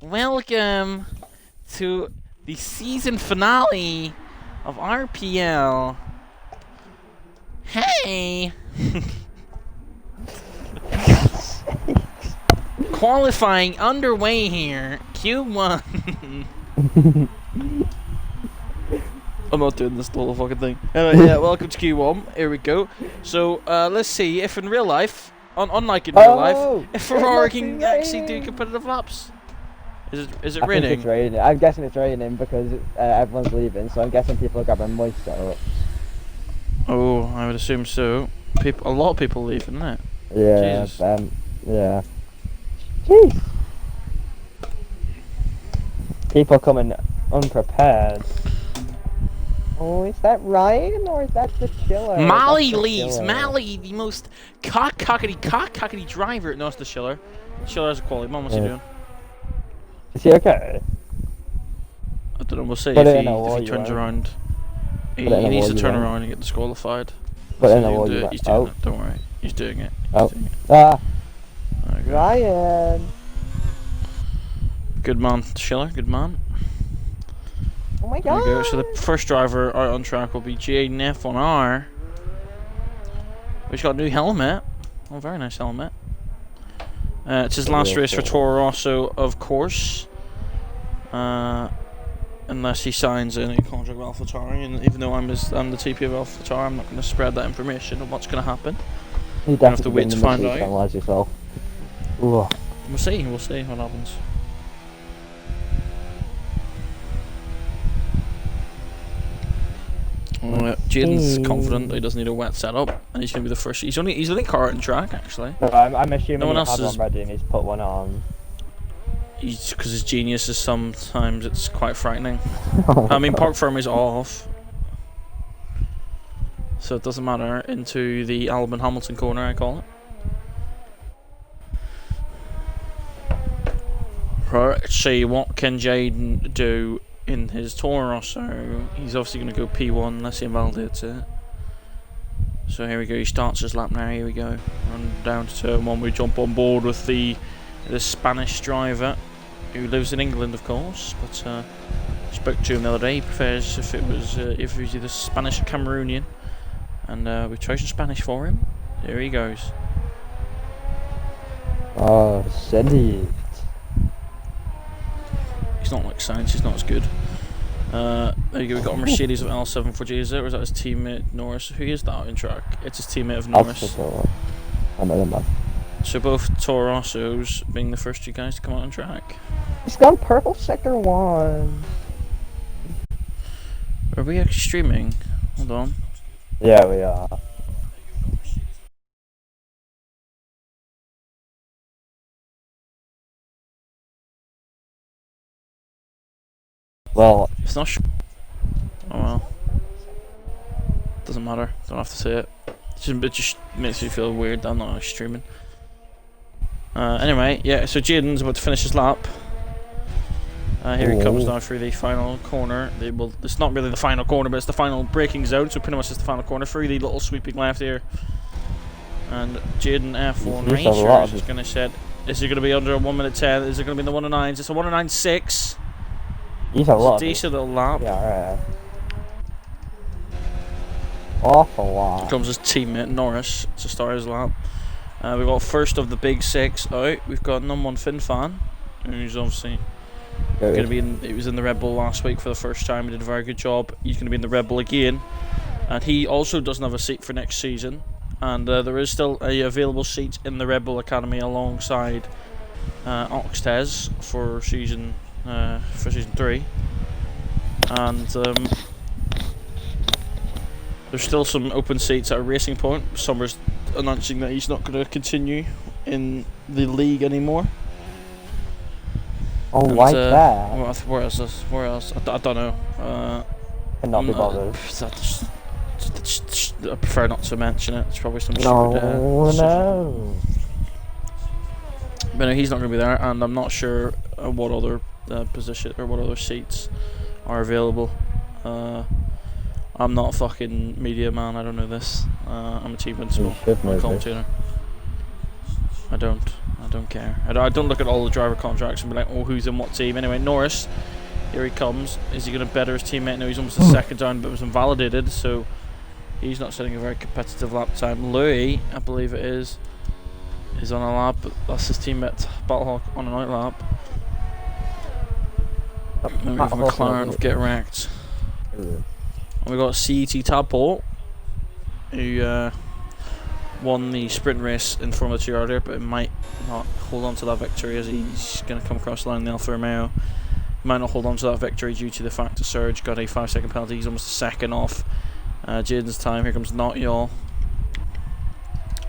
welcome to the season finale of RPL. Hey! Qualifying underway here. Q1. I'm not doing this whole fucking thing. Anyway, yeah, welcome to Q1. Here we go. So, let's see if in real life, unlike in real life, if Ferrari can actually do competitive laps. Is it raining? I think it's raining. I'm guessing it's raining because everyone's leaving, so I'm guessing people are grabbing moisture. Oh, I would assume so. A lot of people leaving, isn't it? Yeah. Jesus. Yeah. Jeez. People coming unprepared. Oh, is that Ryan or is that the chiller? Mally leaves. Mally, the most cockety driver. No, it's the Schiller. Schiller has a quality. Mom, what's he doing? Is he okay? I don't know. We'll see if he turns around. He needs to turn around and get disqualified. He's doing it. Don't worry. He's doing it. Ryan. Good man, Schiller. Good man. Oh my god. There we go. So the first driver out on track will be Jaden F1R. He's got a new helmet. Oh, very nice helmet. It's his last race for Toro Rosso, of course. Unless he signs any contract with AlphaTauri, and even though I'm the TP of AlphaTauri, I'm not going to spread that information of what's going to happen. You have to wait to find out. Yourself. We'll see what happens. Jaden's confident that he doesn't need a wet setup, and he's going to be the first. He's only car on track actually. No, I'm assuming no one he had one ready and he's put one on. Because his genius is sometimes it's quite frightening. I mean, park firm is off, so it doesn't matter. Into the Albon Hamilton corner, I call it. Right, let's see what can Jaden do in his Toro Rosso. He's obviously going to go P1 unless he invalidates it. So here we go. He starts his lap now. Here we go. Run down to turn 1. We jump on board with the Spanish driver who lives in England, of course. But spoke to him the other day. He prefers if it was either Spanish or Cameroonian, and we've chosen Spanish for him. There he goes. Oh, Cindy. He's not like science. He's not as good. There you go. We've got a Mercedes of L7 for Jesus. Or is that his teammate Norris? Who is that in track? It's his teammate of Norris. I know them. So both Toro Rossos being the first two guys to come out on track. He's gone purple sector 1. Are we actually streaming? Hold on. Yeah, we are. Well, it's not. Oh well. Doesn't matter. Don't have to say it. It just makes me feel weird that I'm not actually streaming. Anyway, yeah. So Jaden's about to finish his lap. Here he comes now through the final corner. It's not really the final corner, but it's the final braking zone. So pretty much it's the final corner through the little sweeping left here. And Jaden F1 Racers is going to set. Is it going to be under a 1:10? Is it going to be in the 1:09s? It's a 1:09.6. He's a lot. It's a decent little lap. Yeah, right. Awful lot. Here comes his teammate Norris to start his lap. We've got first of the big 6 out. We've got number 1 Fin Fan, who's obviously going to be in. He was in the Red Bull last week for the first time. He did a very good job. He's going to be in the Red Bull again, and he also doesn't have a seat for next season. And there is still a available seat in the Red Bull Academy alongside Oxtez for season 3. And there's still some open seats at a Racing Point. Summers announcing that he's not going to continue in the league anymore. Oh, why that? Where else? I don't know. Cannot be bothered. I prefer not to mention it. It's probably some no. But no, he's not going to be there, and I'm not sure what other position or what other seats are available. I'm not a fucking media man. I don't know this. I'm a team principal. I'm a commentator. I don't care. I don't look at all the driver contracts and be like, oh, who's in what team. Anyway, Norris, here he comes. Is he going to better his teammate? No, he's almost a second down, but was invalidated, so he's not setting a very competitive lap time. Louis, I believe it is on a lap, but that's his teammate, Battlehawk, on an out lap. And we have McLaren of Get Wrecked. And we got CET Tadpole, who won the sprint race in Formula 2 earlier, but might not hold on to that victory as he's going to come across the line in the Alfa Romeo. He might not hold on to that victory due to the fact that Serge got a 5-second penalty. He's almost a second off Jaden's time. Here comes Not Y'all.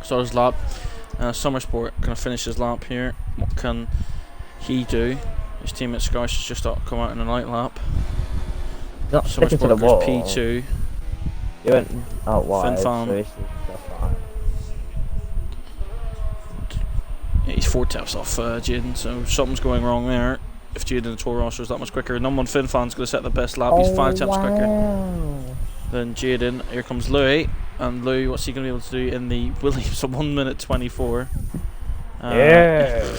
Starts his lap. Summersport going to finish his lap here. What can he do? His teammate Scouse has just come out in a night lap. Not sticking to the Summersport wall. goes P2. He went out wide. Fin-Fan. So he's fine. Yeah, he's 4 taps off Jaden, so something's going wrong there. If Jaden and Toro Rosso is that much quicker, number 1 Fin-Fan's going to set the best lap. He's 5 taps quicker than Jaden. Here comes Louis, and Louis, what's he going to be able to do in the Williams? 1 minute 24. Yeah.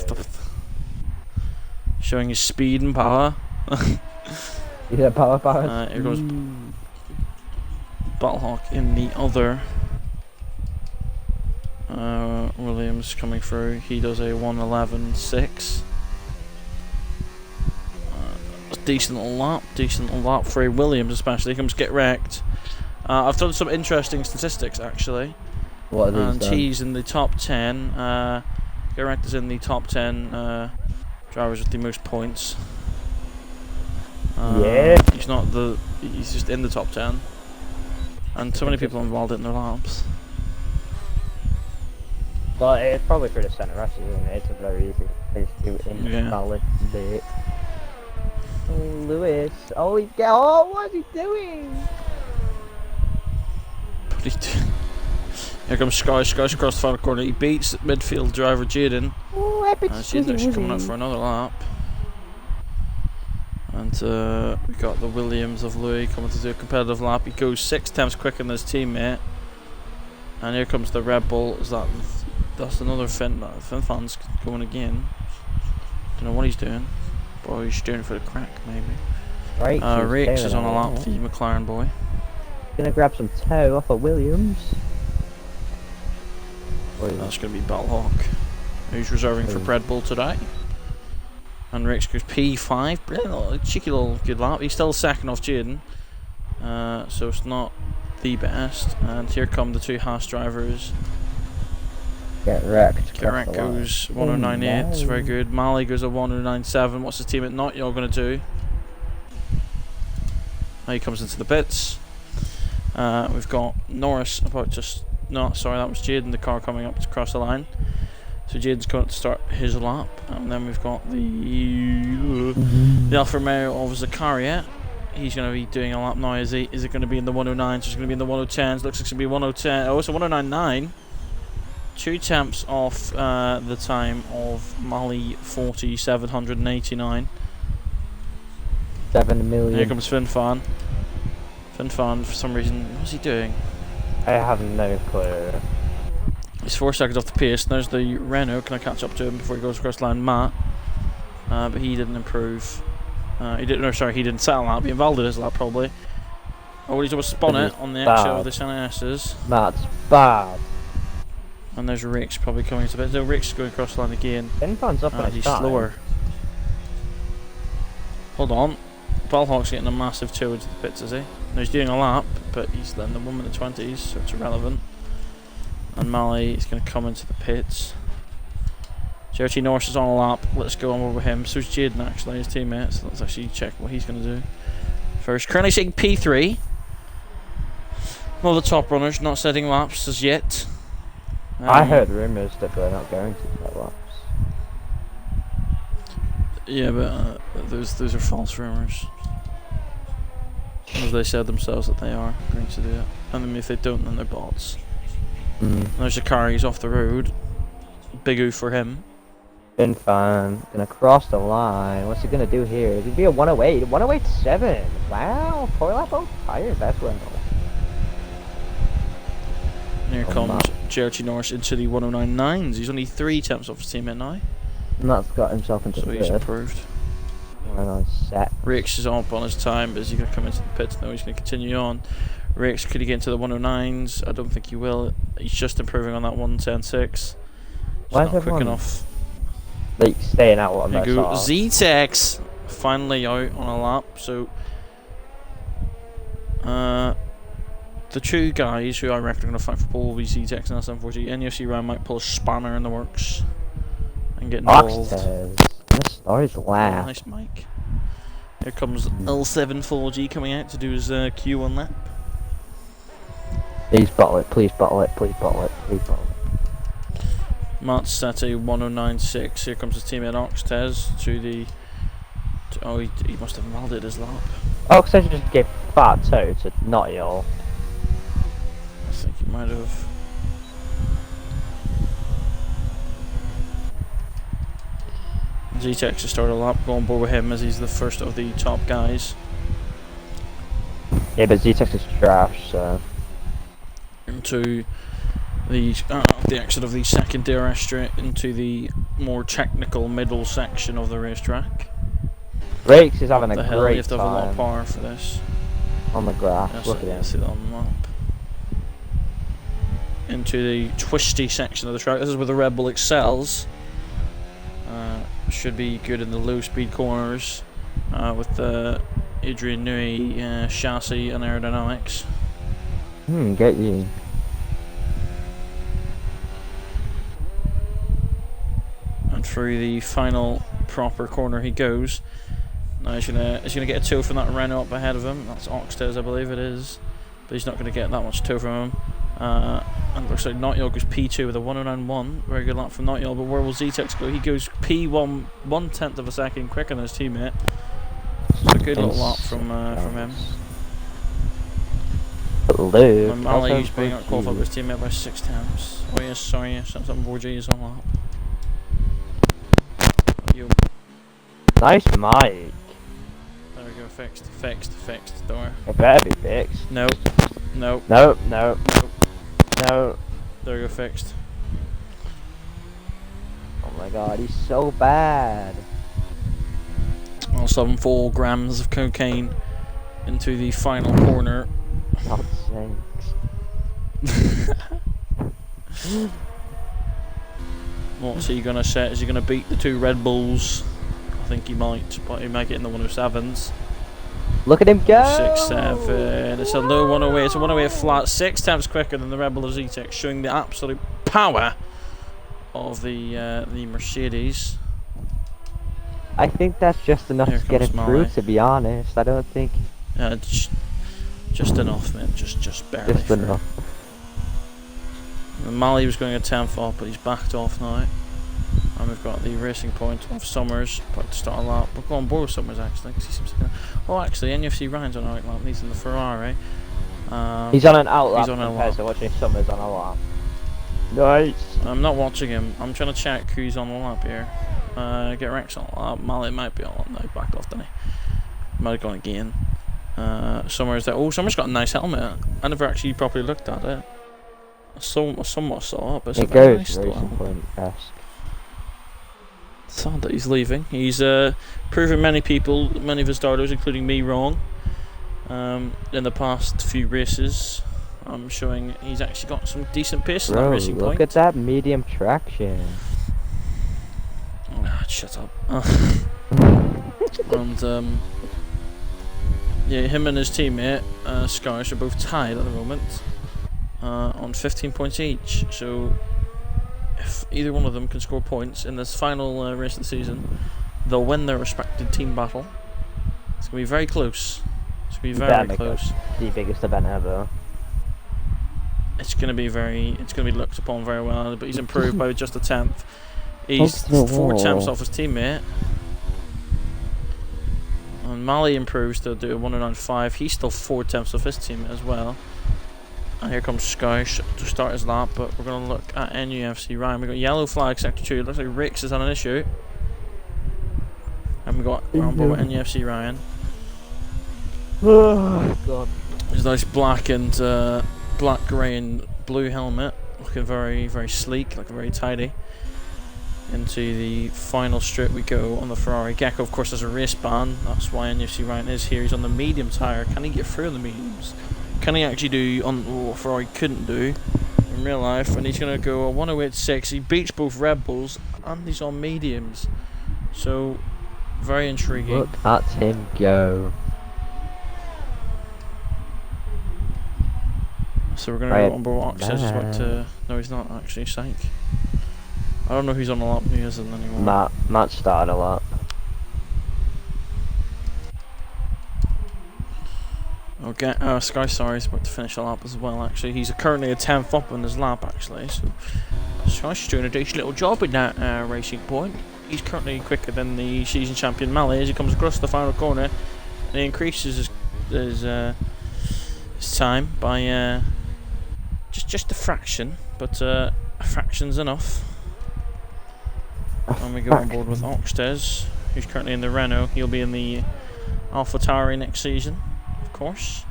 Showing his speed and power. Yeah, power. Here goes Battlehawk in the other. Williams coming through. He does a 1:11.6. Decent little lap for a Williams, especially. He comes Get Wrecked. I've done some interesting statistics actually. What are And these he's in the top 10. Get Wrecked is in the top 10 drivers with the most points. Yeah. He's not the. He's just in the top 10. And so many people involved in their laps. Well, it's probably for the centre rush, isn't it? It's a very easy place to invalidate. Lewis. Oh, what's he doing? What are you doing? Here comes Scouse across the final corner. He beats midfield driver Jaden. Oh, epic Jaden's actually coming out for another lap. And we got the Williams of Louis coming to do a competitive lap. He goes 6 times quicker than his teammate. And here comes the Red Bull. That's another Fin-Fan's going again. Don't know what he's doing. Boy, he's doing it for the crack, maybe. Right. Rakes is on a lap, the McLaren boy. Gonna grab some toe off of Williams. That's going to be Battlehawk, who's reserving for Red Bull today. And Rakes goes P5. Brilliant, cheeky little good lap. He's still second off Jaden. So it's not the best. And here come the 2 Haas drivers. Get wrecked. Get Wrecked goes 1:09.8. It's very good. Mali goes a 1:09.7. What's his teammate Not Y'all going to do? Now he comes into the pits. We've got Norris about just. No, sorry, that was Jaden, the car coming up to cross the line. So Jaden's going to start his lap. And then we've got the Alfa Romeo of Zakaria. He's going to be doing a lap now, is he? Is it going to be in the 1:09s? Is it going to be in the 1:10s? Looks like it's going to be 1:10. Oh, it's a 1:09.9. 2 temps off the time of Mali 4789. 7 million. Here comes Fin-Fan. Fin-Fan, for some reason, what's he doing? I have no clue. He's 4 seconds off the pace. There's the Renault. Can I catch up to him before he goes across the line? Matt. But he didn't improve. He didn't settle out. He invalidated his lap probably. Oh, he's almost spun it on the exit of the NS's. That's bad. And there's Rakes probably coming to the bit. No, Rakes is going across the line again. Fin-Fan's up on his He's time. slower. Hold on. Battlehawk's getting a massive 2 into the pits, is he? No, he's doing a lap, but he's in the 1 minute 20s, so it's irrelevant. And Mali is going to come into the pits. JRT Norris is on a lap. Let's go on over him. So is Jaden, actually, his teammate. So let's actually check what he's going to do. First, currently sitting P3. One of the top runners, not setting laps as yet. I heard rumours that they're not going to set laps. Yeah, but those are false rumours. As they said themselves that they are going to do it. And then if they don't, then they're bots. There's Zakari, he's off the road. Big oof for him. Fin-Fan gonna cross the line. What's he gonna do here? It'd be a 108. 108.7. Wow. 4 lap old tire. That's rental. And here comes J.R.T. Norris into the 109.9s. He's only 3 tenths off his teammate now. And that's got himself into So he's improved. Set. Rakes is up on his time, but is he going to come into the pits? No, he's going to continue on. Rakes, could he get into the 109s? I don't think he will. He's just improving on that 110.6. It's not quick enough. Like staying out on that side. Z-Tex finally out on a lap. So the two guys who I reckon are going to fight for pole will be Z-Tex and S740. NUFC Ryan might pull a spanner in the works and get involved. This story's loud. Nice mic. Here comes L740G coming out to do his Q1 lap. Please bottle it, please bottle it, please bottle it, please bottle it. Matt's set a 109.6. Here comes his teammate Oxtez to the. Oh, he must have welded his lap. Oxtez just gave fat toe to not y'all. I think he might have. Z-Tex to start a lap, go on board with him as he's the first of the top guys. Yeah, but Z-Tex is trash, so. Into the exit of the second DRS straight into the more technical middle section of the racetrack. Rakes is having a hell, great you have to have a lot of time power for this. on the grass. Yes, Look at him. See that on the map. Into the twisty section of the track. This is where the Red Bull excels. Should be good in the low speed corners with the Adrian Newey chassis and aerodynamics. Get you. And through the final proper corner he goes. Now he's gonna get a tow from that Renault up ahead of him. That's Oxtez, I believe it is, but he's not gonna get that much tow from him. And it looks like Notyol goes P2 with a 109.1. Very good lap from Notyol, but where will Z-Tex go? He goes P1, 1/10 of a second quicker than his teammate. So a good little lap from him. Blue. And Ali's being outqualified by his teammate by 6 tenths. Oh yes, sorry, yes, that's on 4G is on lap. Nice mic. There we go, fixed, don't worry. It better be fixed. No. No. There we go, fixed. Oh my god, he's so bad. Well, 4 grams of cocaine into the final corner. God's sakes. What's he gonna set? Is he gonna beat the 2 Red Bulls? I think he might, but he might get in the 107s. Look at him go! 6-7. It's a low 108. It's a 108 flat, 6 times quicker than the Red Bull of Z-Tex, showing the absolute power of the Mercedes. I think that's just enough Here to get him comes through. Molly. To be honest, I don't think. Just enough, man. Just barely. Just through. enough. And Mali was going a 10th off, but he's backed off now. And we've got the racing point of Summers about to start a lap. We'll go on board with Summers actually, because he seems to be. Oh, actually, NUFC Ryan's on a right lap. He's in the Ferrari. He's on an out lap he's on a compared lap. to watching Summers on a lap. Nice. I'm not watching him. I'm trying to check who's on the lap here. Get Rex on the lap. Mali might be on. No, he backed off, didn't he? Might have gone again. Summers there. Oh, Summers got a nice helmet. I never actually properly looked at it. I somewhat saw it, but it's a very nice racing helmet. point. Yes. Sad that he's leaving. He's proven many of his starters, including me, wrong. In the past few races, I'm showing he's actually got some decent pace in that racing look point. at that medium traction. Shut up. And yeah, him and his teammate Scarsh are both tied at the moment on 15 points each. So if either one of them can score points in this final race of the season, they'll win their respective team battle. It's gonna be very close. It's gonna be very close. The biggest event ever. It's gonna be looked upon very well. But he's improved by just a 10th. He's 4 tenths off his teammate. And Mali improves to do a 109.5. He's still 4 tenths off his teammate as well. And here comes Skoush to start his lap, but we're going to look at NUFC Ryan. We've got yellow flag sector 2. It looks like Rix is on an issue. And we've got on board with NUFC Ryan. Oh god. There's nice black and black, grey and blue helmet, looking very, very sleek, looking very tidy. Into the final strip we go on the Ferrari. Gecko, of course, has a race ban. That's why NUC Ryan is here. He's on the medium tyre. Can he get through on the mediums? Can he actually do on what Ferrari couldn't do in real life? And he's going to go a 108.6. He beats both Red Bulls and he's on mediums. So, very intriguing. Look at him go. So we're going to go on board. Ox says he's about to... No, he's not actually. Psych. I don't know who's on the lap, who isn't anymore. Matt started a lap. Okay, Sky Sorry is about to finish a lap as well, actually. He's currently a 10th up on his lap, actually. So Sky's doing a decent little job in that racing point. He's currently quicker than the season champion Mally as he comes across the final corner. And he increases his time by just a fraction, but a fraction's enough. And we go on board with Oxtez, who's currently in the Renault. He'll be in the AlphaTauri next season, of course.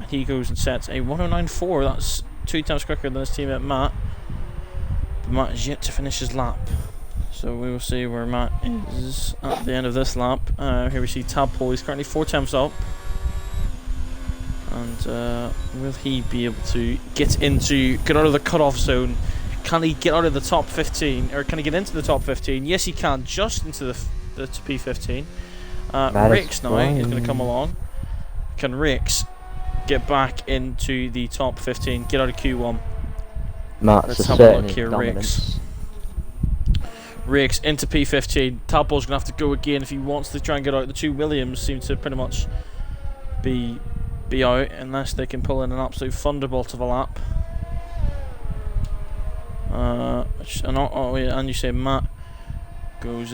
And he goes and sets a 109.4. That's 2 times quicker than his teammate Matt. But Matt is yet to finish his lap. So we will see where Matt is at the end of this lap. Here we see Tadpole. He's currently 4 times up. And will he be able to get out of the cutoff zone? Can he get out of the top 15, or can he get into the top 15? Yes, he can, just into the P15. Rix now is going to come along. Can Rix get back into the top 15, get out of Q1? Let's have a look here, Rix. Rix into P15. Tadpole's going to have to go again if he wants to try and get out. The 2 Williams seem to pretty much be out, unless they can pull in an absolute thunderbolt of a lap. And you say Matt goes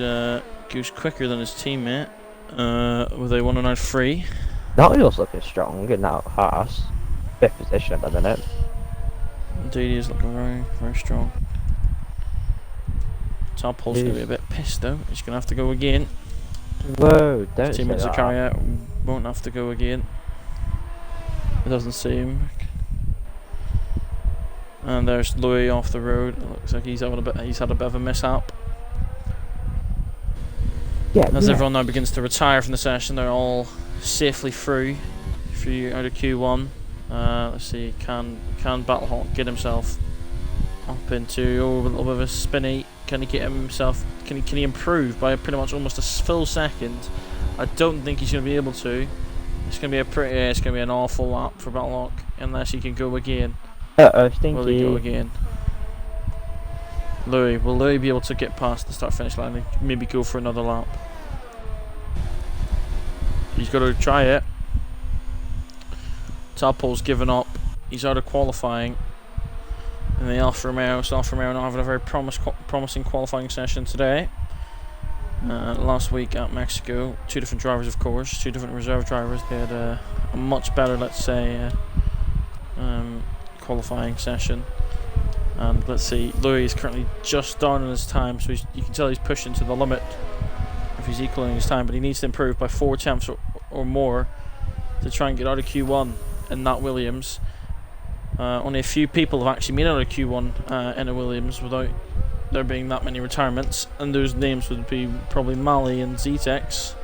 quicker than his teammate with a 109.3. That was looking strong in that Haas. 5th position at the minute. Indeed, he is looking very, very strong. Tadpole's going to be a bit pissed though. He's going to have to go again. Whoa, don't say Teammate that. Zakaria won't have to go again. It doesn't seem. And there's Louis off the road. It looks like he's had a bit of a mishap. Yeah, as everyone now begins to retire from the session, they're all safely through out of Q1. Let's see, can Battlehawk get himself up into a little bit of a spinny? Can he get himself? Can he improve by pretty much almost a full second? I don't think he's going to be able to. It's going to be it's going to be an awful lap for Battlehawk unless he can go again. Stinky. Will he go again? Will Louis be able to get past the start-finish line and maybe go for another lap? He's got to try it. Tadpole's given up. He's out of qualifying. And the Alfa Romeo not having a very promising qualifying session today. Last week at Mexico, 2 different drivers, of course, 2 different reserve drivers. They had a much better, let's say, qualifying session. And let's see, Louis is currently just down on his time, so you can tell he's pushing to the limit if he's equaling his time, but he needs to improve by 4 tenths or more to try and get out of Q1 in that Williams. Only a few people have actually made out of Q1 in a Williams without there being that many retirements, and those names would be probably Mali and Zetex,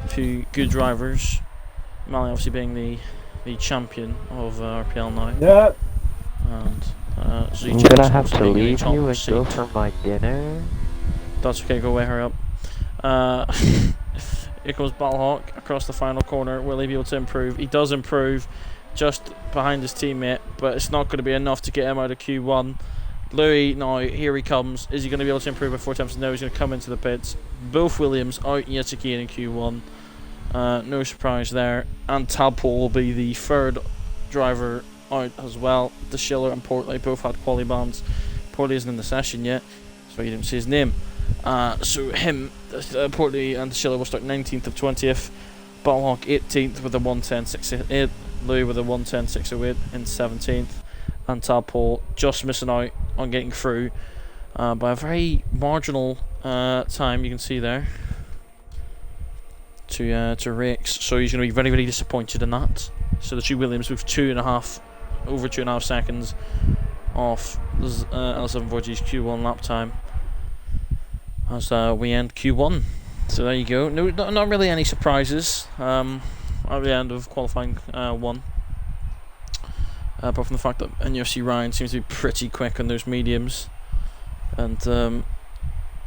a few good drivers. Mali obviously being the champion of RPL now. Yep. And I'm gonna have to leave you and go for my dinner. That's okay, go away, hurry up. Here comes Battlehawk across the final corner. Will he be able to improve? He does improve just behind his teammate, but it's not going to be enough to get him out of Q1. Louis, now here he comes. Is he going to be able to improve by 4 times? No, he's going to come into the pits. Both Williams out yet again in Q1. No surprise there. And Tadpole will be the 3rd driver out as well. De Schiller and Portley both had quali bans. Portley isn't in the session yet, so you didn't see his name. So him, Portley and De Schiller will start 19th of 20th. Battlehawk 18th with a 110.608. Louis with a 110.608 in 17th. And Tadpole just missing out on getting through by a very marginal time, you can see there, to Rix. So he's going to be very, very disappointed in that. So the 2 Williams with 2.5 over 2.5 seconds off L74G's Q1 lap time as we end Q1. So there you go. No, not really any surprises at the end of qualifying 1. Apart from the fact that NFC Ryan seems to be pretty quick on those mediums, and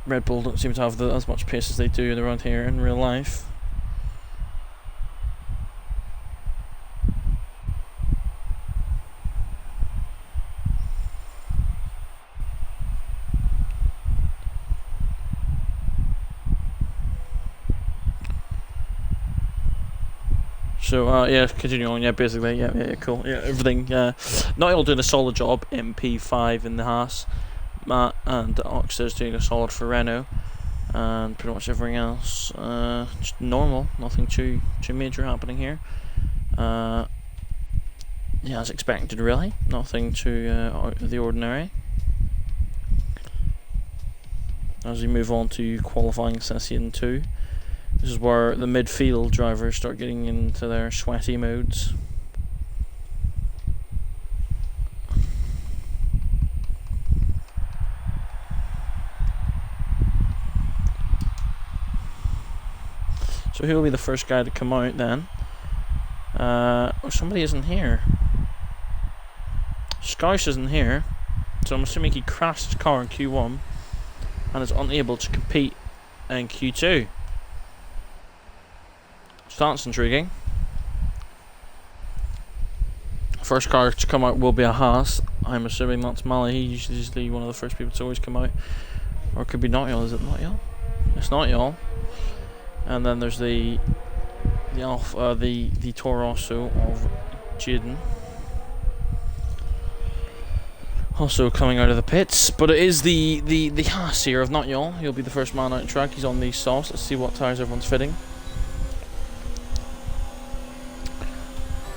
Red Bull don't seem to have as much pace as they do around here in real life. So yeah, continue on. Yeah, basically, yeah, cool. Yeah, everything. Not all doing a solid job in P5 in the Haas. Matt and Oxter's doing a solid for Renault, and pretty much everything else just normal. Nothing too major happening here. Yeah, as expected, really. Nothing too out of the ordinary. As we move on to qualifying session 2. This is where the midfield drivers start getting into their sweaty modes. So who will be the first guy to come out then? Oh, somebody isn't here. Scouse isn't here, so I'm assuming he crashed his car in Q1 and is unable to compete in Q2. So that's intriguing. First car to come out will be a Haas. I'm assuming that's Mali. He's usually one of the first people to always come out. Or it could be Not Y'all. Is it Not Y'all? It's Not Y'all. And then there's the Toro Rosso of Jaden. Also coming out of the pits, but it is the Haas here of Not Y'all. He'll be the first man out on track. He's on these softs. Let's see what tyres everyone's fitting.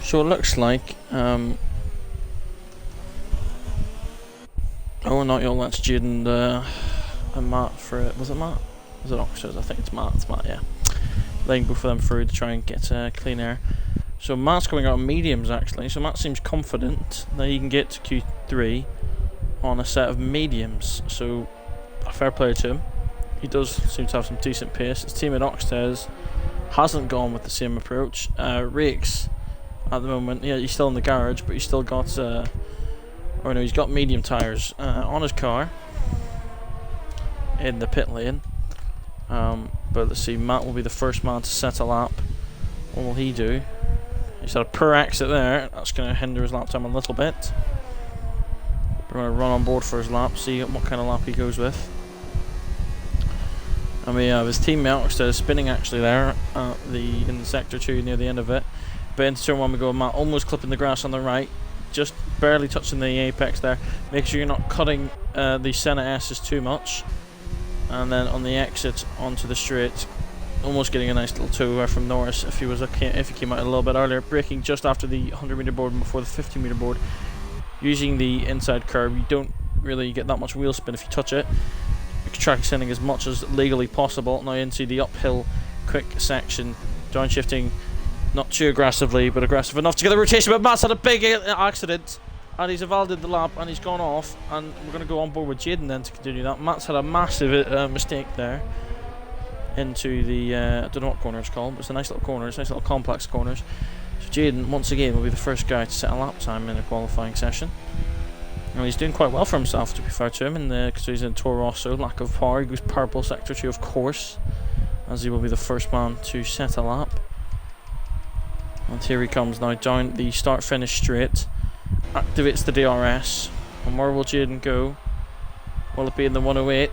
So it looks like, oh, Not Y'all, that's Jaden and Matt for it. Was it Matt? Was it Oxford? I think it's Matt. It's Matt, yeah. Laying both of them through to try and get clean air. So Matt's coming out of mediums, actually. So Matt seems confident that he can get to Q3 on a set of mediums. So a fair play to him. He does seem to have some decent pace. His teammate Oxtez hasn't gone with the same approach. Rakes at the moment, yeah, he's still in the garage, but he's still got he's got medium tyres on his car in the pit lane. But let's see, Matt will be the first man to set a lap. What will he do? He's had a poor exit there. That's going to hinder his lap time a little bit. We're going to run on board for his lap, see what kind of lap he goes with. And we have his teammate Oxted spinning actually there in sector 2 near the end of it. But into turn 1 we go, Matt almost clipping the grass on the right, just barely touching the apex there. Make sure you're not cutting the Senna S's too much. And then on the exit onto the straight, almost getting a nice little tow from Norris if he came out a little bit earlier. Braking just after the 100 meter board and before the 50 meter board. Using the inside curb, you don't really get that much wheel spin if you touch it. Track extending as much as legally possible. Now into the uphill quick section, downshifting not too aggressively, but aggressive enough to get the rotation. But Matt's had a big accident, and he's evaded the lap, and he's gone off. And we're going to go on board with Jaden then to continue that. Matt's had a massive mistake there into the I don't know what corner it's called, but it's a nice little corner. It's nice little complex corners. So Jaden once again will be the first guy to set a lap time in a qualifying session. And he's doing quite well for himself, to be fair to him, because he's in Toro Rosso, lack of power. He goes purple sector 2, of course, as he will be the first man to set a lap. And here he comes now down the start-finish straight, activates the DRS, and where will Jaden go? Will it be in the 108?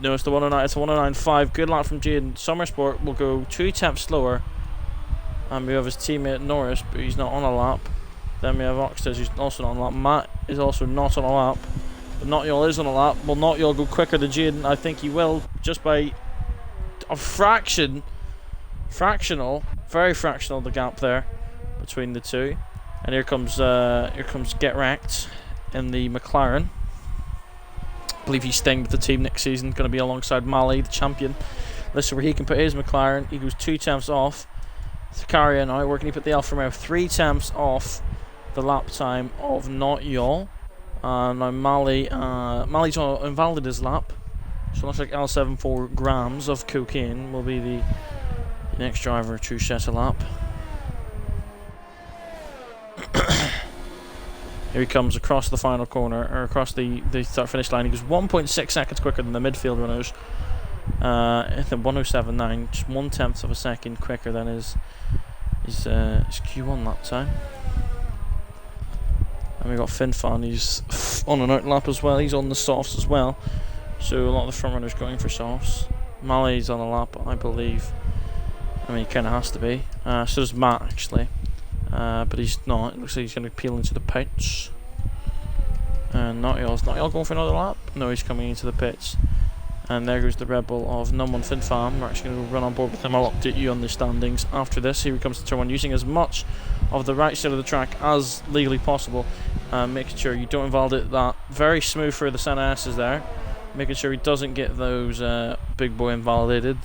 No, it's the 109. It's a 109.5. Good lap from Jaden. Summersport will go 2 tenths slower, and we have his teammate Norris, but he's not on a lap. Then we have Oxtez, who's also not on a lap. Matt is also not on a lap, but Not Y'all is on a lap. Will Not Y'all go quicker than Jaden? I think he will, just by a fraction. Very fractional, the gap there between the two. And here comes Get Wrecked in the McLaren. I believe he's staying with the team next season, going to be alongside Mali, the champion. Let's see where he can put his McLaren. He goes 2 tenths off. Zakaria now, where can he put the Alfa Romeo? 3 tenths off the lap time of Not Y'all. Now Mali's invalid his lap, so it looks like L74 grams of cocaine will be the next driver to set a lap. Here he comes across the final corner, or across the start finish line. He goes 1.6 seconds quicker than the midfield runners. At 1:07.9, just 1/10 of a second quicker than his Q1 lap time. And we got Finfan, he's on an out lap as well. He's on the softs as well. So a lot of the front runners going for softs. Mali's on the lap, I believe. I mean, he kind of has to be. So does Matt, actually. But he's not. It looks like he's going to peel into the pits. And Not Y'all going for another lap? No, he's coming into the pits. And there goes the Red Bull of Num One Finfan. We're actually going to run on board with him. I'll update you on the standings after this. Here he comes to turn one, using as much of the right side of the track as legally possible. Making sure you don't invalidate that. Very smooth through the centre S's there. Making sure he doesn't get those big boy invalidated.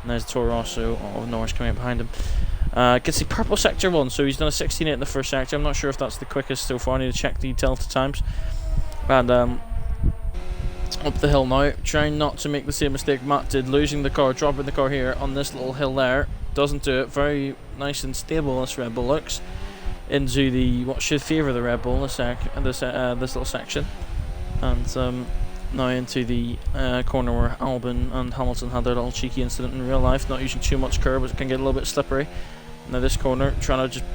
And there's Toro Rosso of Norris coming up behind him. Gets the purple sector 1, so he's done a 16.8 in the first sector. I'm not sure if that's the quickest so far. I need to check the delta times. And up the hill now, trying not to make the same mistake Matt did, losing the car, dropping the car here on this little hill there. Doesn't do it. Very nice and stable this Red Bull looks. Into the what should favour the Red Bull this little section, and now into the corner where Albon and Hamilton had their little cheeky incident in real life, not using too much curb, but it can get a little bit slippery. Now this corner, trying to just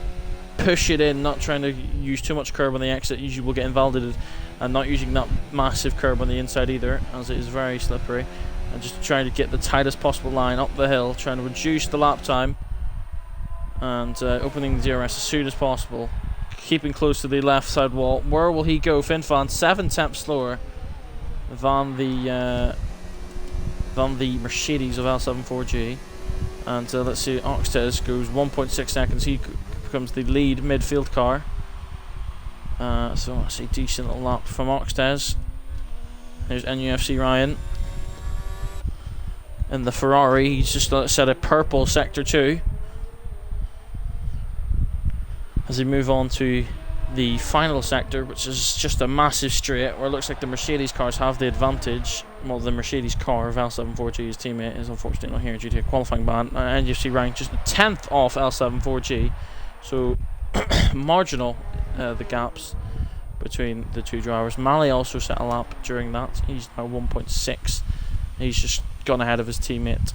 push it in, not trying to use too much curb on the exit, usually will get invalidated, and not using that massive curb on the inside either, as it is very slippery, and just trying to get the tightest possible line up the hill, trying to reduce the lap time, and opening the DRS as soon as possible, keeping close to the left side wall. Where will he go? Finfan 7 tenths slower than the Mercedes of L74G, and let's see, Oxtez goes 1.6 seconds. He becomes the lead midfield car. So that's a decent little lap from Oxtez. There's NUFC Ryan. And the Ferrari, he's just set a purple sector 2. As we move on to the final sector, which is just a massive straight, where it looks like the Mercedes cars have the advantage. Well, the Mercedes car of L74G's teammate is unfortunately not here due to a qualifying ban. And you see rank just a 10th off L74G. So marginal, the gaps between the two drivers. Mali also set a lap during that. He's now 1.6. He's just gone ahead of his teammate,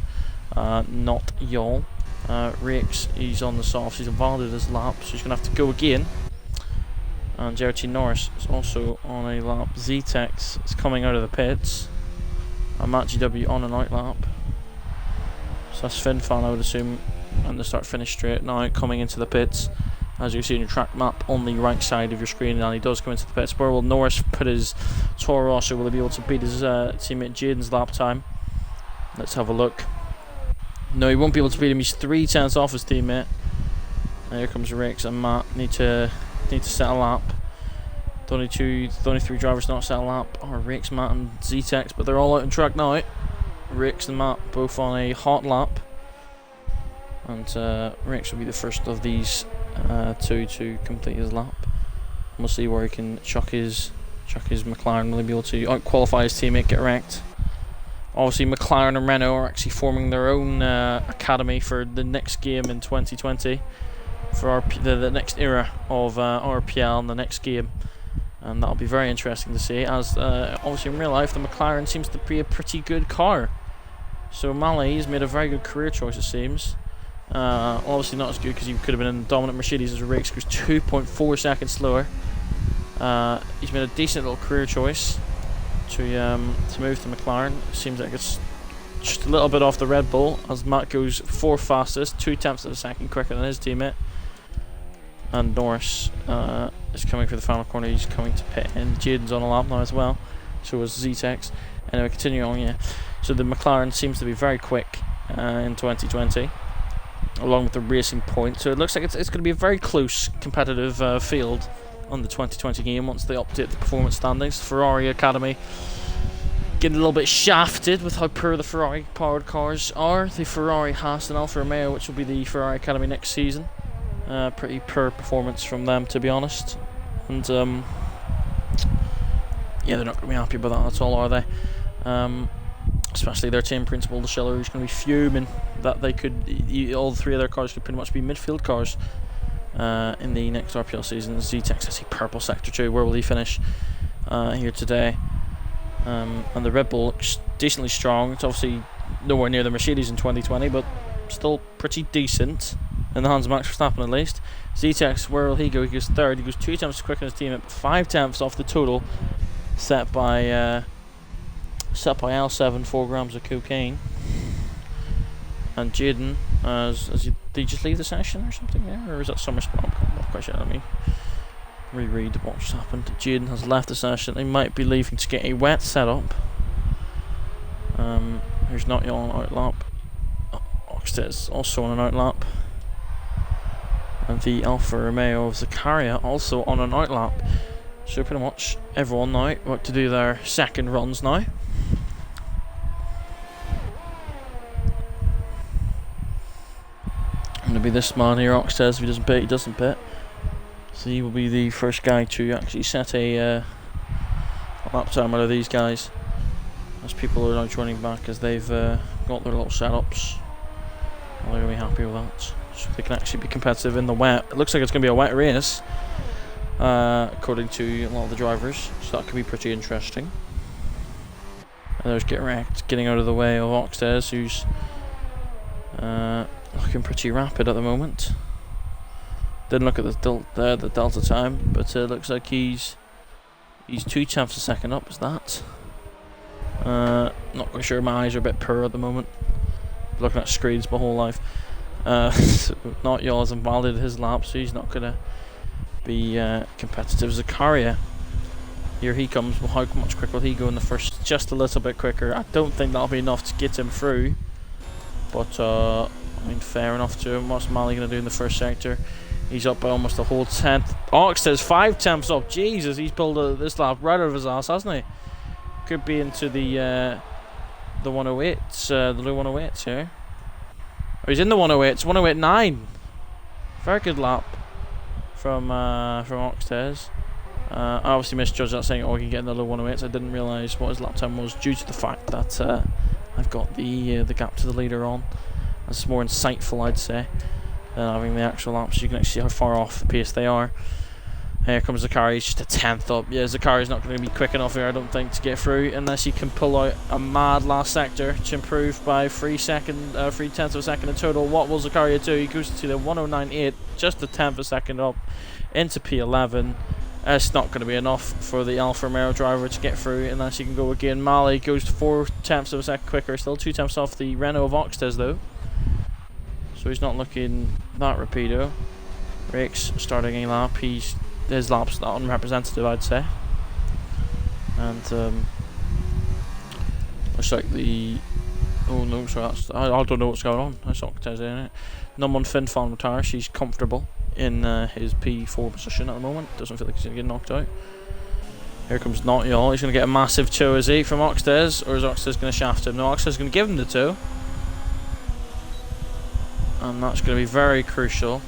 Not Y'all. Rakes, he's on the softs. He's invalidated his lap, so he's going to have to go again. And JRT Norris is also on a lap. Z-Tex is coming out of the pits. And Matt GW on an out lap. So that's Finfan, I would assume, and the start-finish straight now coming into the pits. As you can see in your track map on the right side of your screen, and he does come into the pits. Where will Norris put his Toro Rosso? Will he be able to beat his teammate Jaden's lap time? Let's have a look. No, he won't be able to beat him. He's 3 tenths off his teammate. And here comes Rakes and Matt. Need to set a lap. The only 3 drivers not set a lap are Rakes, Matt, and Z-Tex, but they're all out on track now. Rakes and Matt both on a hot lap. And Rakes will be the first of these two to complete his lap. And we'll see where he can chuck his McLaren. Will he be able to out-qualify his teammate, get wrecked? Obviously, McLaren and Renault are actually forming their own academy for the next game in 2020, for the next era of RPL and the next game, and that'll be very interesting to see. As obviously in real life, the McLaren seems to be a pretty good car. So Mali's made a very good career choice, it seems. Obviously not as good because he could have been in the dominant Mercedes as a Rakes, goes 2.4 seconds slower. He's made a decent little career choice to move to McLaren. It seems like it's just a little bit off the Red Bull, as Matt goes 4th fastest, 2 tenths of a second quicker than his teammate. And Norris is coming for the final corner. He's coming to pit, and Jaden's on a lap now as well. So is Z-Tex. Anyway, continue on, yeah. So the McLaren seems to be very quick in 2020, along with the racing point. So it looks like it's going to be a very close, competitive field on the 2020 game once they update the performance standings. Ferrari Academy getting a little bit shafted with how poor the Ferrari powered cars are. The Ferrari Haas and Alfa Romeo, which will be the Ferrari Academy next season, Pretty poor performance from them, to be honest. And yeah, they're not going to be happy about that at all, are they? Especially their team principal, the Schiller, who's going to be fuming that they could, all three of their cars could pretty much be midfield cars in the next RPL season. Z-Tex, I see purple sector 2. Where will he finish here today? And the Red Bull looks decently strong. It's obviously nowhere near the Mercedes in 2020, but still pretty decent in the hands of Max Verstappen at least. Z-Tex, where will he go? He goes third. He goes 2 tenths quicker than his teammate, 5 tenths off the total set by L7, 4 grams of cocaine. And Jaden, did he just leave the session or something there? Or is that summer spot? I'm not quite sure. Let me reread what just happened. Jaden has left the session. He might be leaving to get a wet setup. Here's not on out lap. Oxted also on an out lap. And the Alfa Romeo of Zakaria also on an out lap. So pretty much everyone now about to do their second runs now. Going to be this man here, Oxted. If he doesn't pit, he doesn't pit. So he will be the first guy to actually set a lap time out of these guys. As people are now joining back as they've got their little setups. Well, they're going to be happy with that. So they can actually be competitive in the wet. It looks like it's going to be a wet race, according to a lot of the drivers. So that could be pretty interesting. And there's Get Wrecked getting out of the way of Oxted, who's looking pretty rapid at the moment. Didn't look at the delta time, but it looks like he's 2 tenths a second up. Is that? Not quite sure. My eyes are a bit poor at the moment. Looking at screens my whole life. So not y'all has invalidated his lap, so he's not gonna be competitive. Zakaria, here he comes. Well, how much quicker will he go in the first? Just a little bit quicker. I don't think that'll be enough to get him through. But I mean, fair enough to him. What's Mali gonna do in the first sector? He's up by almost a whole tenth. Oxted 5 tenths up. Jesus, he's pulled this lap right out of his ass, hasn't he? Could be into the 108s, the low 108s here. Oh, he's in the 108s, 108.9. Very good lap from Oxted. I obviously misjudged that, saying, oh, he can get in the low 108s. I didn't realise what his lap time was due to the fact that I've got the gap to the leader on. That's more insightful, I'd say, than having the actual laps. You can actually see how far off the pace they are. Here comes Zakaria, he's just a tenth up. Yeah, Zakaria's not going to be quick enough here, I don't think, to get through, unless he can pull out a mad last sector to improve by 3 tenths of a second in total. What will Zakaria do? He goes to the 109.8, just a tenth of a second up into P11. It's not going to be enough for the Alfa Romeo driver to get through, unless he can go again. Mali goes to 4 tenths of a second quicker, still 2 tenths off the Renault of Oxted though. So he's not looking that rapido. Rakes starting a lap. His lap's not unrepresentative, I'd say. And looks like the... Oh no, sorry, I don't know what's going on. That's Oxted in it. Number 1 Finn Fan retires. She's comfortable in his P4 position at the moment. Doesn't feel like he's going to get knocked out. Here comes Not Y'all. He's going to get a massive 2, is he, from Oxted? Or is Oxted going to shaft him? No, Oxted's going to give him the 2. And that's going to be very crucial.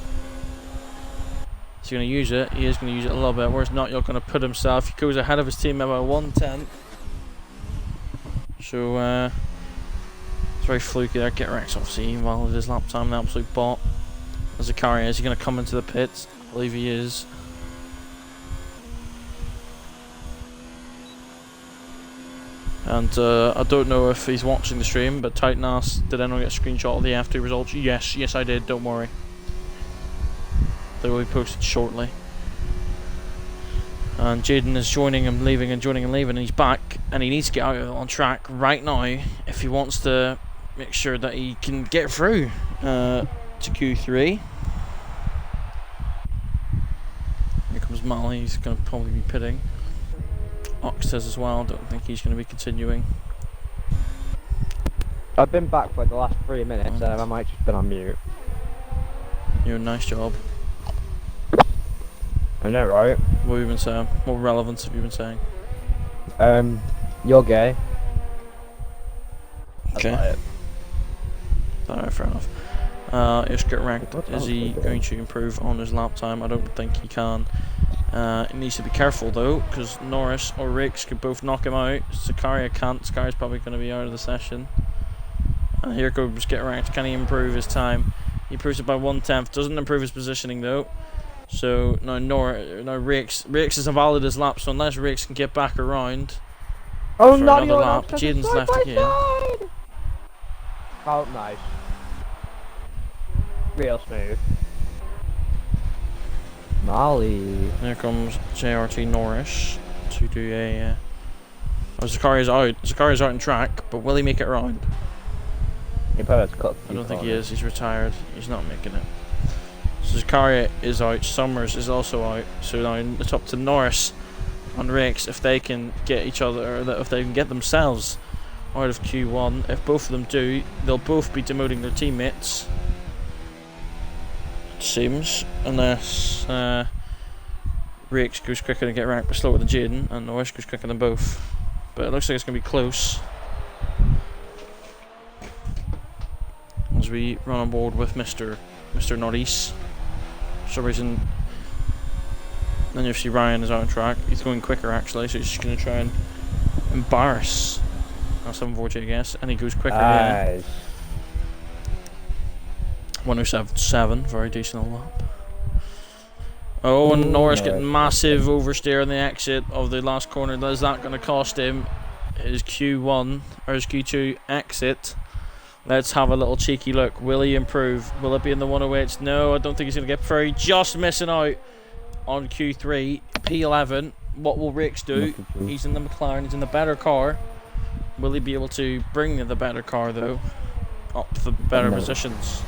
He's going to use it. He is going to use it a little bit. Where's Not Y'all going to put himself? He goes ahead of his teammate by 1/10. So, it's very fluky there. Get Rex obviously involved with his lap time, the absolute bot. Zakaria, is he going to come into the pits? I believe he is. And I don't know if he's watching the stream, but Titan asked, did anyone get a screenshot of the F2 results? Yes I did, don't worry. They will be posted shortly. And Jaden is joining and leaving and joining and leaving, and he's back, and he needs to get out on track right now if he wants to make sure that he can get through to Q3. Here comes Mali, he's going to probably be pitting. Oxted as well, don't think he's going to be continuing. I've been back for the last 3 minutes, and I might just been on mute. You're a nice job. I know, right? What have you been saying? What relevance have you been saying? You're gay. Okay. Alright, fair enough. Just get wrecked. Is he going to improve on his lap time? I don't think he can. He needs to be careful though, because Norris or Riggs could both knock him out. Zakaria can't. Zakaria probably going to be out of the session. And here goes get wrecked. Can he improve his time? He improves it by 1/10. Doesn't improve his positioning though. So now Riggs is invalid his lap. So unless Riggs can get back around Oh, for not another lap, Jaden's left again. Oh, nice. Real smooth. Molly. Here comes JRT Norris to do a. Oh, Zakaria's out. Zakaria's out in track, but will he make it round? He probably has to cut. I don't think he is. He's retired. He's not making it. So Zakaria is out. Summers is also out. So now it's up to Norris and Riggs if they can get each other, or if they can get themselves out of Q1. If both of them do, they'll both be demoting their teammates. It seems, unless Riggs goes quicker to get ranked but slower than Jaden, and Norris goes quicker than both. But it looks like it's going to be close. As we run on board with Mr. Norris. For some reason, then you see Ryan is out on track. He's going quicker actually, so he's just going to try and embarrass 740, I guess, and he goes quicker. Yeah. 107.7, very decent lap. Oh, and Norris getting massive oversteer on the exit of the last corner. Is that going to cost him his Q1 or his Q2 exit? Let's have a little cheeky look. Will he improve? Will it be in the 108s? No, I don't think he's going to get through. Just missing out on Q3. P11. What will Riggs do? He's in the McLaren. He's in the better car. Will he be able to bring the better car, though, up the better positions?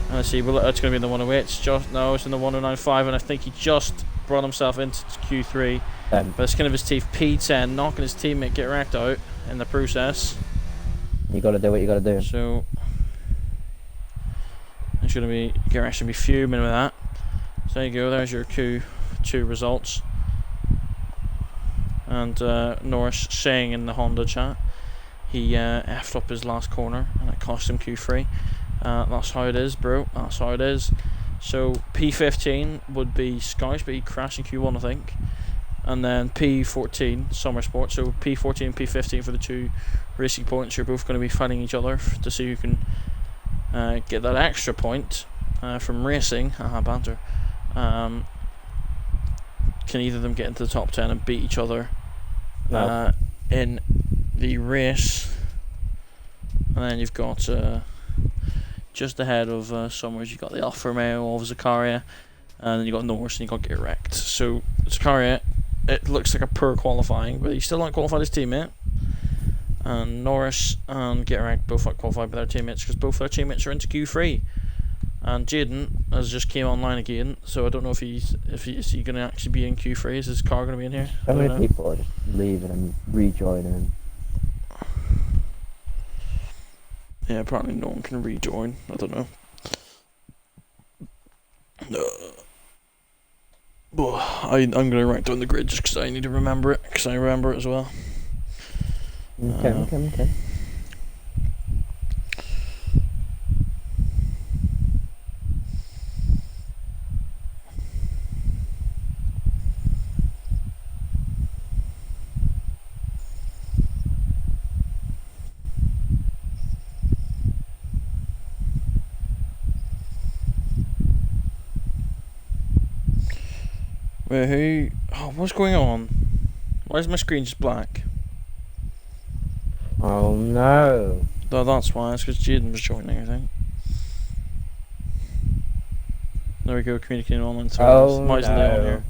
And let's see. Well, it's going to be in the 108s. No, it's in the 109.5, and I think he just brought himself into Q3. But skin of his teeth. P10, knocking his teammate get wrecked out in the process. You got to do what you got to do. So it's going to be Gareth should be fuming with that. So there you go. There's your Q2 results. And Norris saying in the Honda chat, he effed up his last corner and it cost him Q3. That's how it is, bro. That's how it is. So P15 would be Scout, but he crashed in Q1, I think. And then P14 Summer Sport. So P14 and P15 for the two racing points. You're both going to be fighting each other to see who can get that extra point from racing. Banter. Can either of them get into the top 10 and beat each other in the race? And then you've got just ahead of Summers, you've got the Alfa Romeo of Zakaria, and then you've got Norris and you've got Get Wrecked. So Zakaria, it looks like a poor qualifying, but he's still not qualified his teammate. And Norris and Get Wrecked both not qualified by their teammates because both their teammates are into Q3. And Jaden has just came online again, so I don't know if is he going to actually be in Q3? Is his car going to be in here? How many people are just leaving and rejoining? Yeah, apparently no one can rejoin. I don't know. But I'm going to write down the grid just because I need to remember it, because I remember it as well. Okay. Wait, who? Oh, what's going on? Why is my screen just black? Oh no. No, that's why. It's because Jaden was joining, I think. There we go, communicating online. Why is Leon here?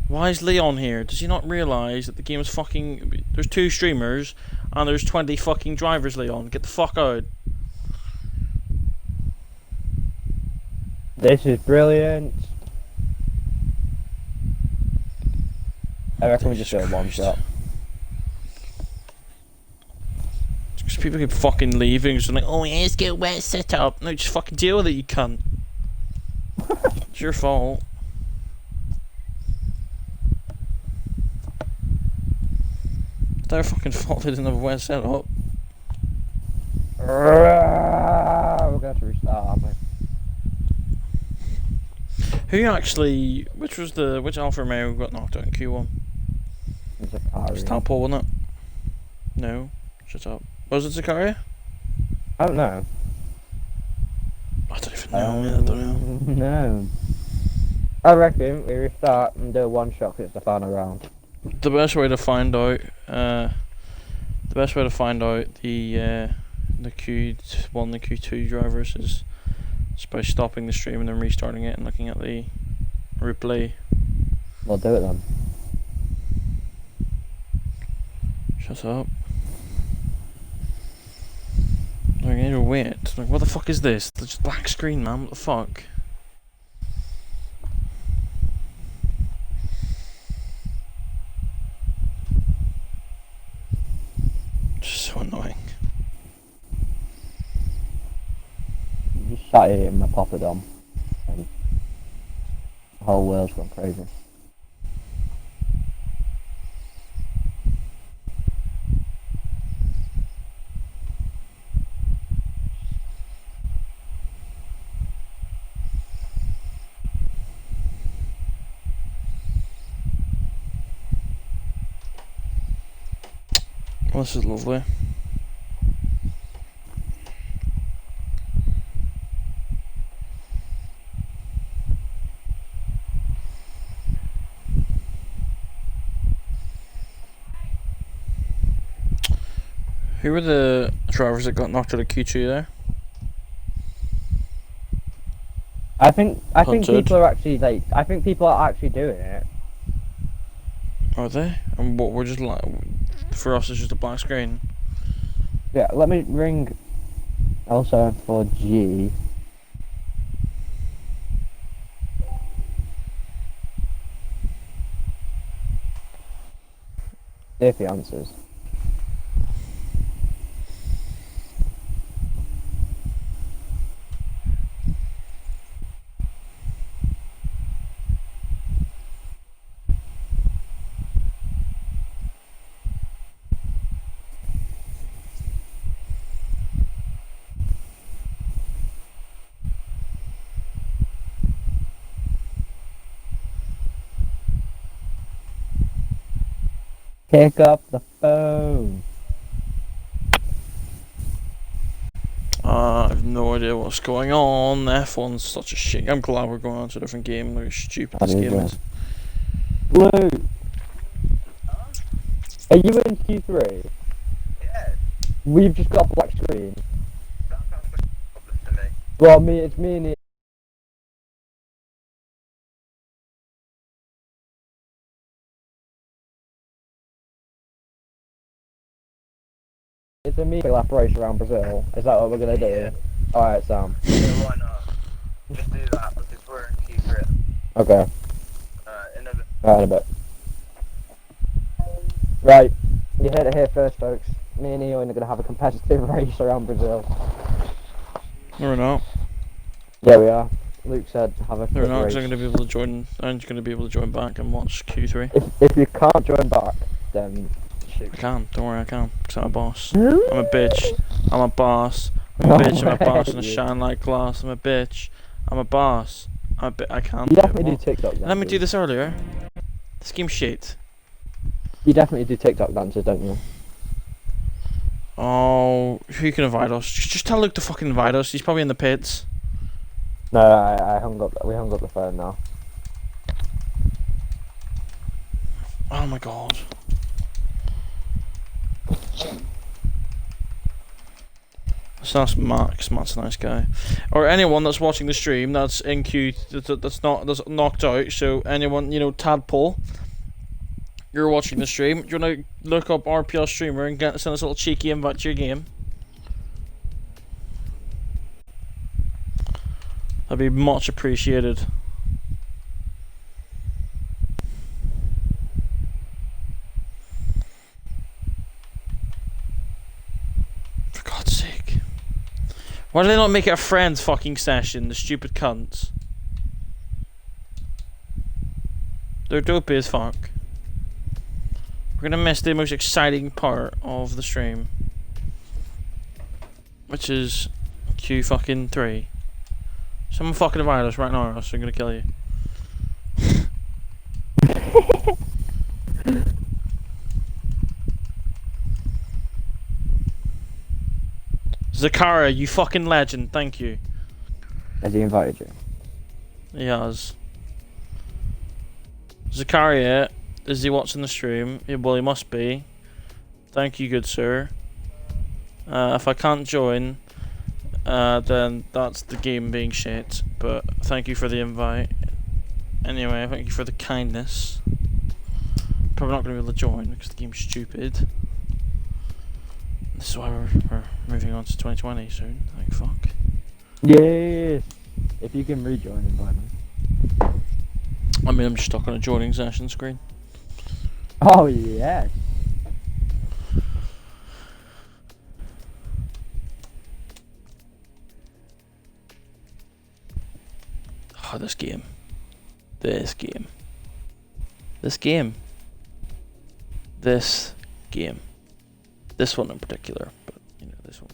Why is Leon here? Does he not realise that the game is fucking... There's 2 streamers and there's 20 fucking drivers, Leon. Get the fuck out. This is brilliant. I reckon we just go one shot. Because people keep fucking leaving, just like, oh yeah, let's get wet set up. No, just fucking deal with it, you cunt. It's your fault. It's their fucking fault they didn't have a wet setup. We're gonna have to to restart, haven't we? Who actually? Which Alfa Romeo got knocked out in Q1? It's Zakaria. Tadpole, wasn't it? No, shut up. Was it Zakaria? I don't know. I don't even know. I don't know. No. I reckon we restart and do a one shot because it's the final round. The best way to find out, the Q1, the Q2 drivers is just by stopping the stream and then restarting it and looking at the replay. We'll do it then. Shut up. I need to wait. Like, what the fuck is this? It's just black screen, man. What the fuck? Just so annoying. You just sat here in my poppadom. And the whole world's gone crazy. Well, this is lovely. Who were the drivers that got knocked out of Q2 there? I think Punted. people are actually like. I think people are actually doing it. Are they? And what, we're just like, for us it's just a black screen. Yeah, let me ring L74G. See if he answers. Pick up the phone. I have no idea what's going on. F1's such a shit. I'm glad we're going on to a different game. Look how stupid this game is. Blue, are you in Q3? Yeah, We've just got a black screen. that sounds like a problem to me. Well, it's me and it's a media lap race around Brazil. Is that what we're gonna do? Yeah. Alright, Sam. Yeah, why not? Just do that because we're in Q3. Okay. In a Right, in a bit. Right, you heard it here first, folks. Me and Ian are going to have a competitive race around Brazil. No, we're not. Yeah, we are. Luke said have a No, we're quick not, race. because I'm going to be able to join. I'm going to be able to join back and watch Q3. If you can't join back, then shoot. I can. Don't worry, I can. Because I'm a boss. I'm a bitch. I'm a boss. I'm a No bitch. I'm a boss in a way. shine like glass. I'm a bitch. I'm a boss. I can't. You do it. definitely do What? TikTok dances. Let me do this earlier. This game's shit. You definitely do TikTok dances, don't you? Oh, who can invite us? Just tell Luke to fucking invite us. He's probably in the pits. No, I hung up. We hung up the phone now. Oh my god. So that's Max. Matt's a nice guy. Or anyone that's watching the stream that's in queue that's knocked out. So anyone, you know, Tadpole, you're watching the stream. Do you want to look up RPL streamer and send us a little cheeky invite to your game? That'd be much appreciated. For God's sake. Why do they not make it a friends fucking session, the stupid cunts? They're dopey as fuck. We're gonna miss the most exciting part of the stream, which is Q fucking 3. Someone fucking invite us right now, or else I'm gonna kill you. Zakara, you fucking legend, thank you. Has he invited you? He has. Zakaria, is he watching the stream? Yeah, well, he must be. Thank you, good sir. If I can't join, then that's the game being shit. But thank you for the invite. Anyway, thank you for the kindness. Probably not going to be able to join because the game's stupid. This is why we're moving on to 2020 soon. Like, fuck. Yes! If you can rejoin, invite me. I mean, I'm just stuck on a joining session screen. Oh, yes! Oh, this game. This game. This game. This game. This one in particular, but you know, this one.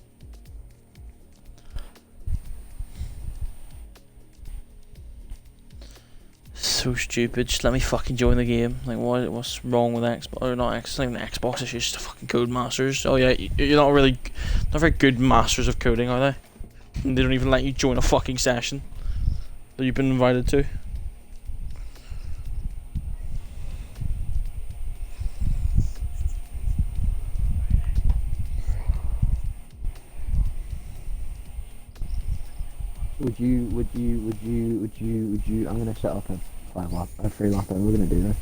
So stupid. Just let me fucking join the game. Like, what's wrong with Xbox? Or not X? It's not even Xbox. It's just fucking code masters. Oh yeah, you're not very good masters of coding, are they? And they don't even let you join a fucking session that you've been invited to. Would you, I'm gonna set up a free lap and we're gonna do this.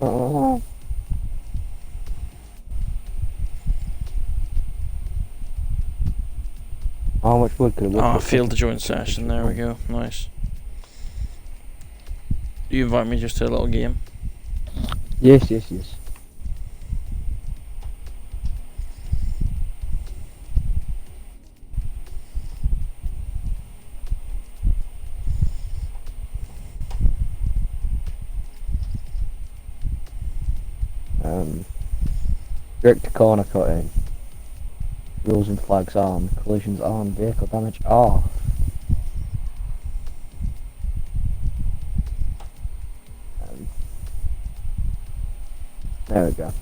Oh. How much wood could Ah, failed to join session. There we go. Nice. You invite me just to a little game. Yes. Strict corner cutting. Rules and flags on. Collisions on. Vehicle damage off. There we go.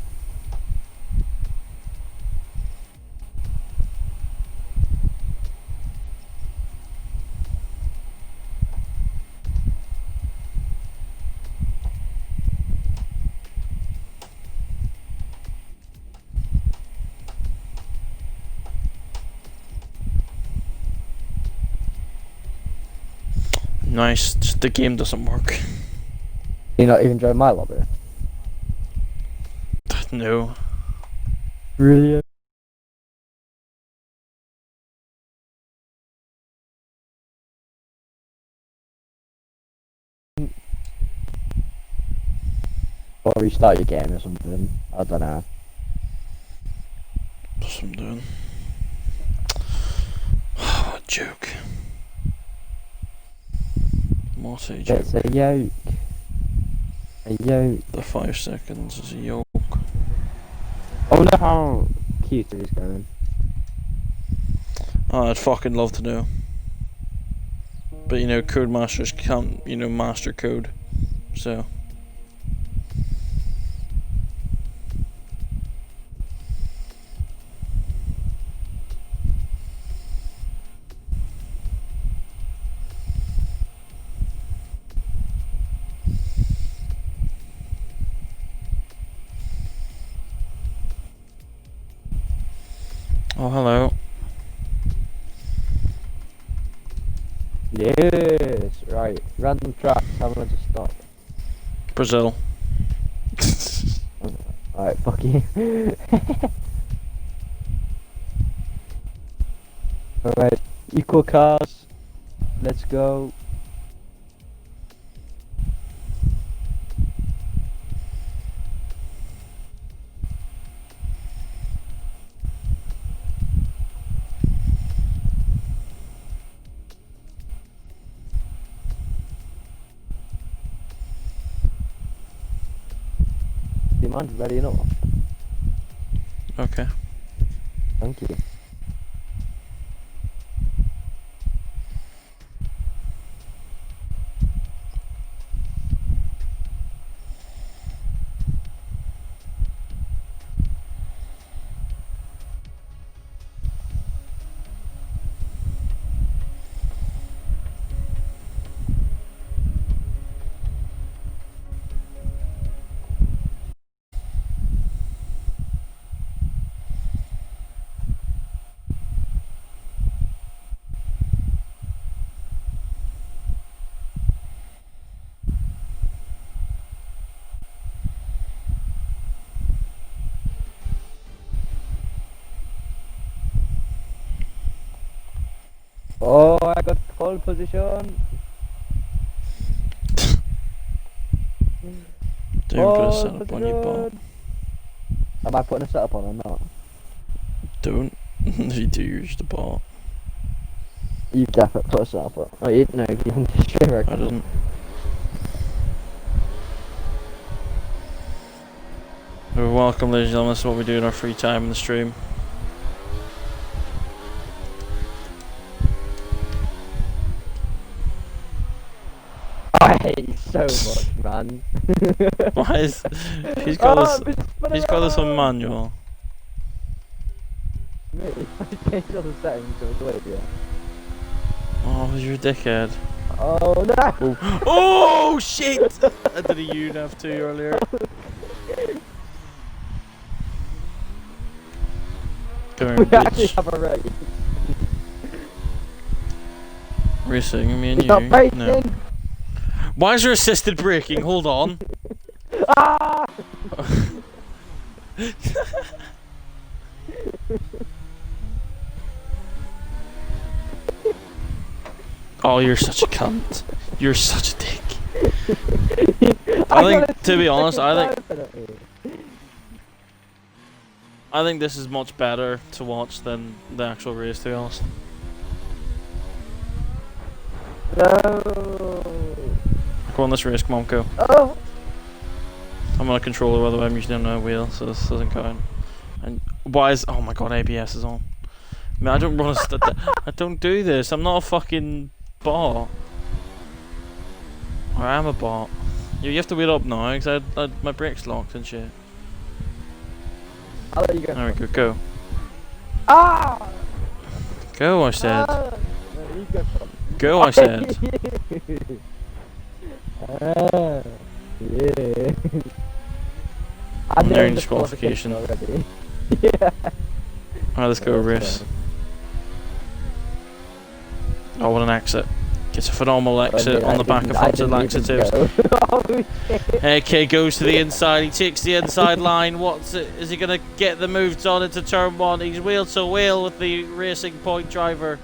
Nice. Just the game doesn't work. You not even join my lobby? No. Brilliant. Or restart your game or something. I don't know. That's what I'm doing. What a joke. What a joke. It's a yoke. A yoke. The 5 seconds is a yoke. I wonder how Q3 is going. Oh, I'd fucking love to know. But you know, code masters can't, you know, master code. So. Oh, hello. Yes, right. Random tracks, how much to stop? Brazil. Alright, fuck you. Alright, equal cars. Let's go. man. Ready enough. Okay. Thank you. Oh, I got pole position. Don't put a setup on your bot. Am I putting a setup on or not? Don't. If you do, you're just a bot. You've definitely put a setup on. Oh, you no, you on the stream I record. didn't. Welcome, ladies and gentlemen. This is what we do in our free time in the stream. I hate you so much, man. Why is he's got this? He's got this on manual. Me, I changed all the settings so it's weird, yeah. Oh, you're a dickhead. Oh no! Oh shit! I did a UNAV to you earlier. Come here, We actually bitch. have a race. Racing, me and It's not you. racing! No. Why is there assisted braking? Hold on. Ah! Oh, you're such a cunt. You're such a dick. I think, to be honest, I think this is much better to watch than the actual race, to be honest. No! Go on, let's race. Come on, go. Oh! I'm on a controller, by the way. I'm using a wheel, so this doesn't count. And why is? Oh my god, ABS is on. I mean, I don't run a I don't do this. I'm not a fucking bot. Or I am a bot. You have to wait up now, because my brake's locked and shit. I'll let you go. There we go. Go. Ah! Go, I said. Ah! No, you go first. Go, I said. Ah, yeah. I'm I'm nearing the disqualification. already. Yeah. Alright, let's go race. Oh, what an exit. Gets a phenomenal exit on the back of front laxatives. AK goes to the inside, he takes the inside line. What's it? Is he going to get the moves on into turn one? He's wheel to wheel with the Racing Point driver.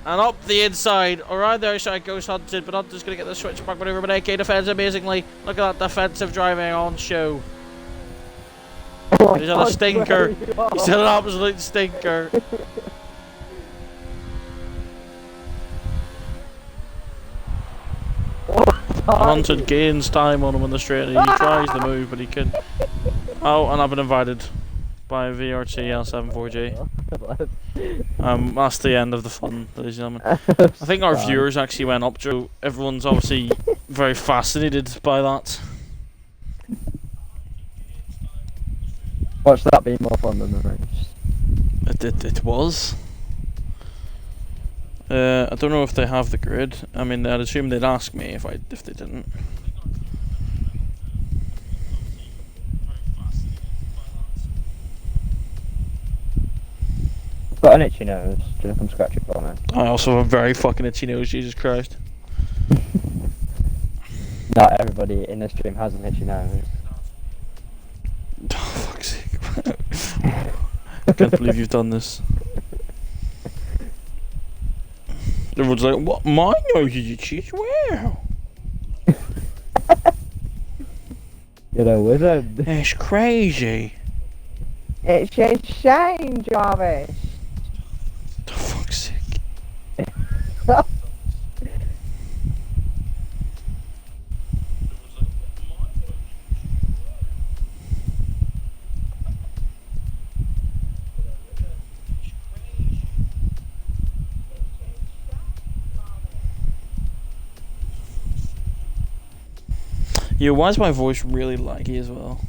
And up the inside, around the outside goes Hunted, but Hunter's going to get the switchback maneuver, but AK defends amazingly. Look at that defensive driving on show. Oh He's had a stinker. He's had an absolute stinker. Hunted gains time on him on the straight, and he tries the move, but he can. Oh, and I've been invited by VRT L74G. That's the end of the fun, ladies and gentlemen. I think our viewers actually went up, Joe. Everyone's obviously very fascinated by that. Watch that be more fun than the race. It was. I don't know if they have the grid. I mean, I'd assume they'd ask me if they didn't. I've got an itchy nose. Do you come scratch it for me? I also have a very fucking itchy nose, Jesus Christ. Not everybody in this stream has an itchy nose. Oh, fuck's sake. I can't believe you've done this. Everyone's like, what? My nose is itchy as well. You're a wizard. It's crazy. It's insane, Jarvis. For fuck's sake. Yo, why is my voice really laggy as well?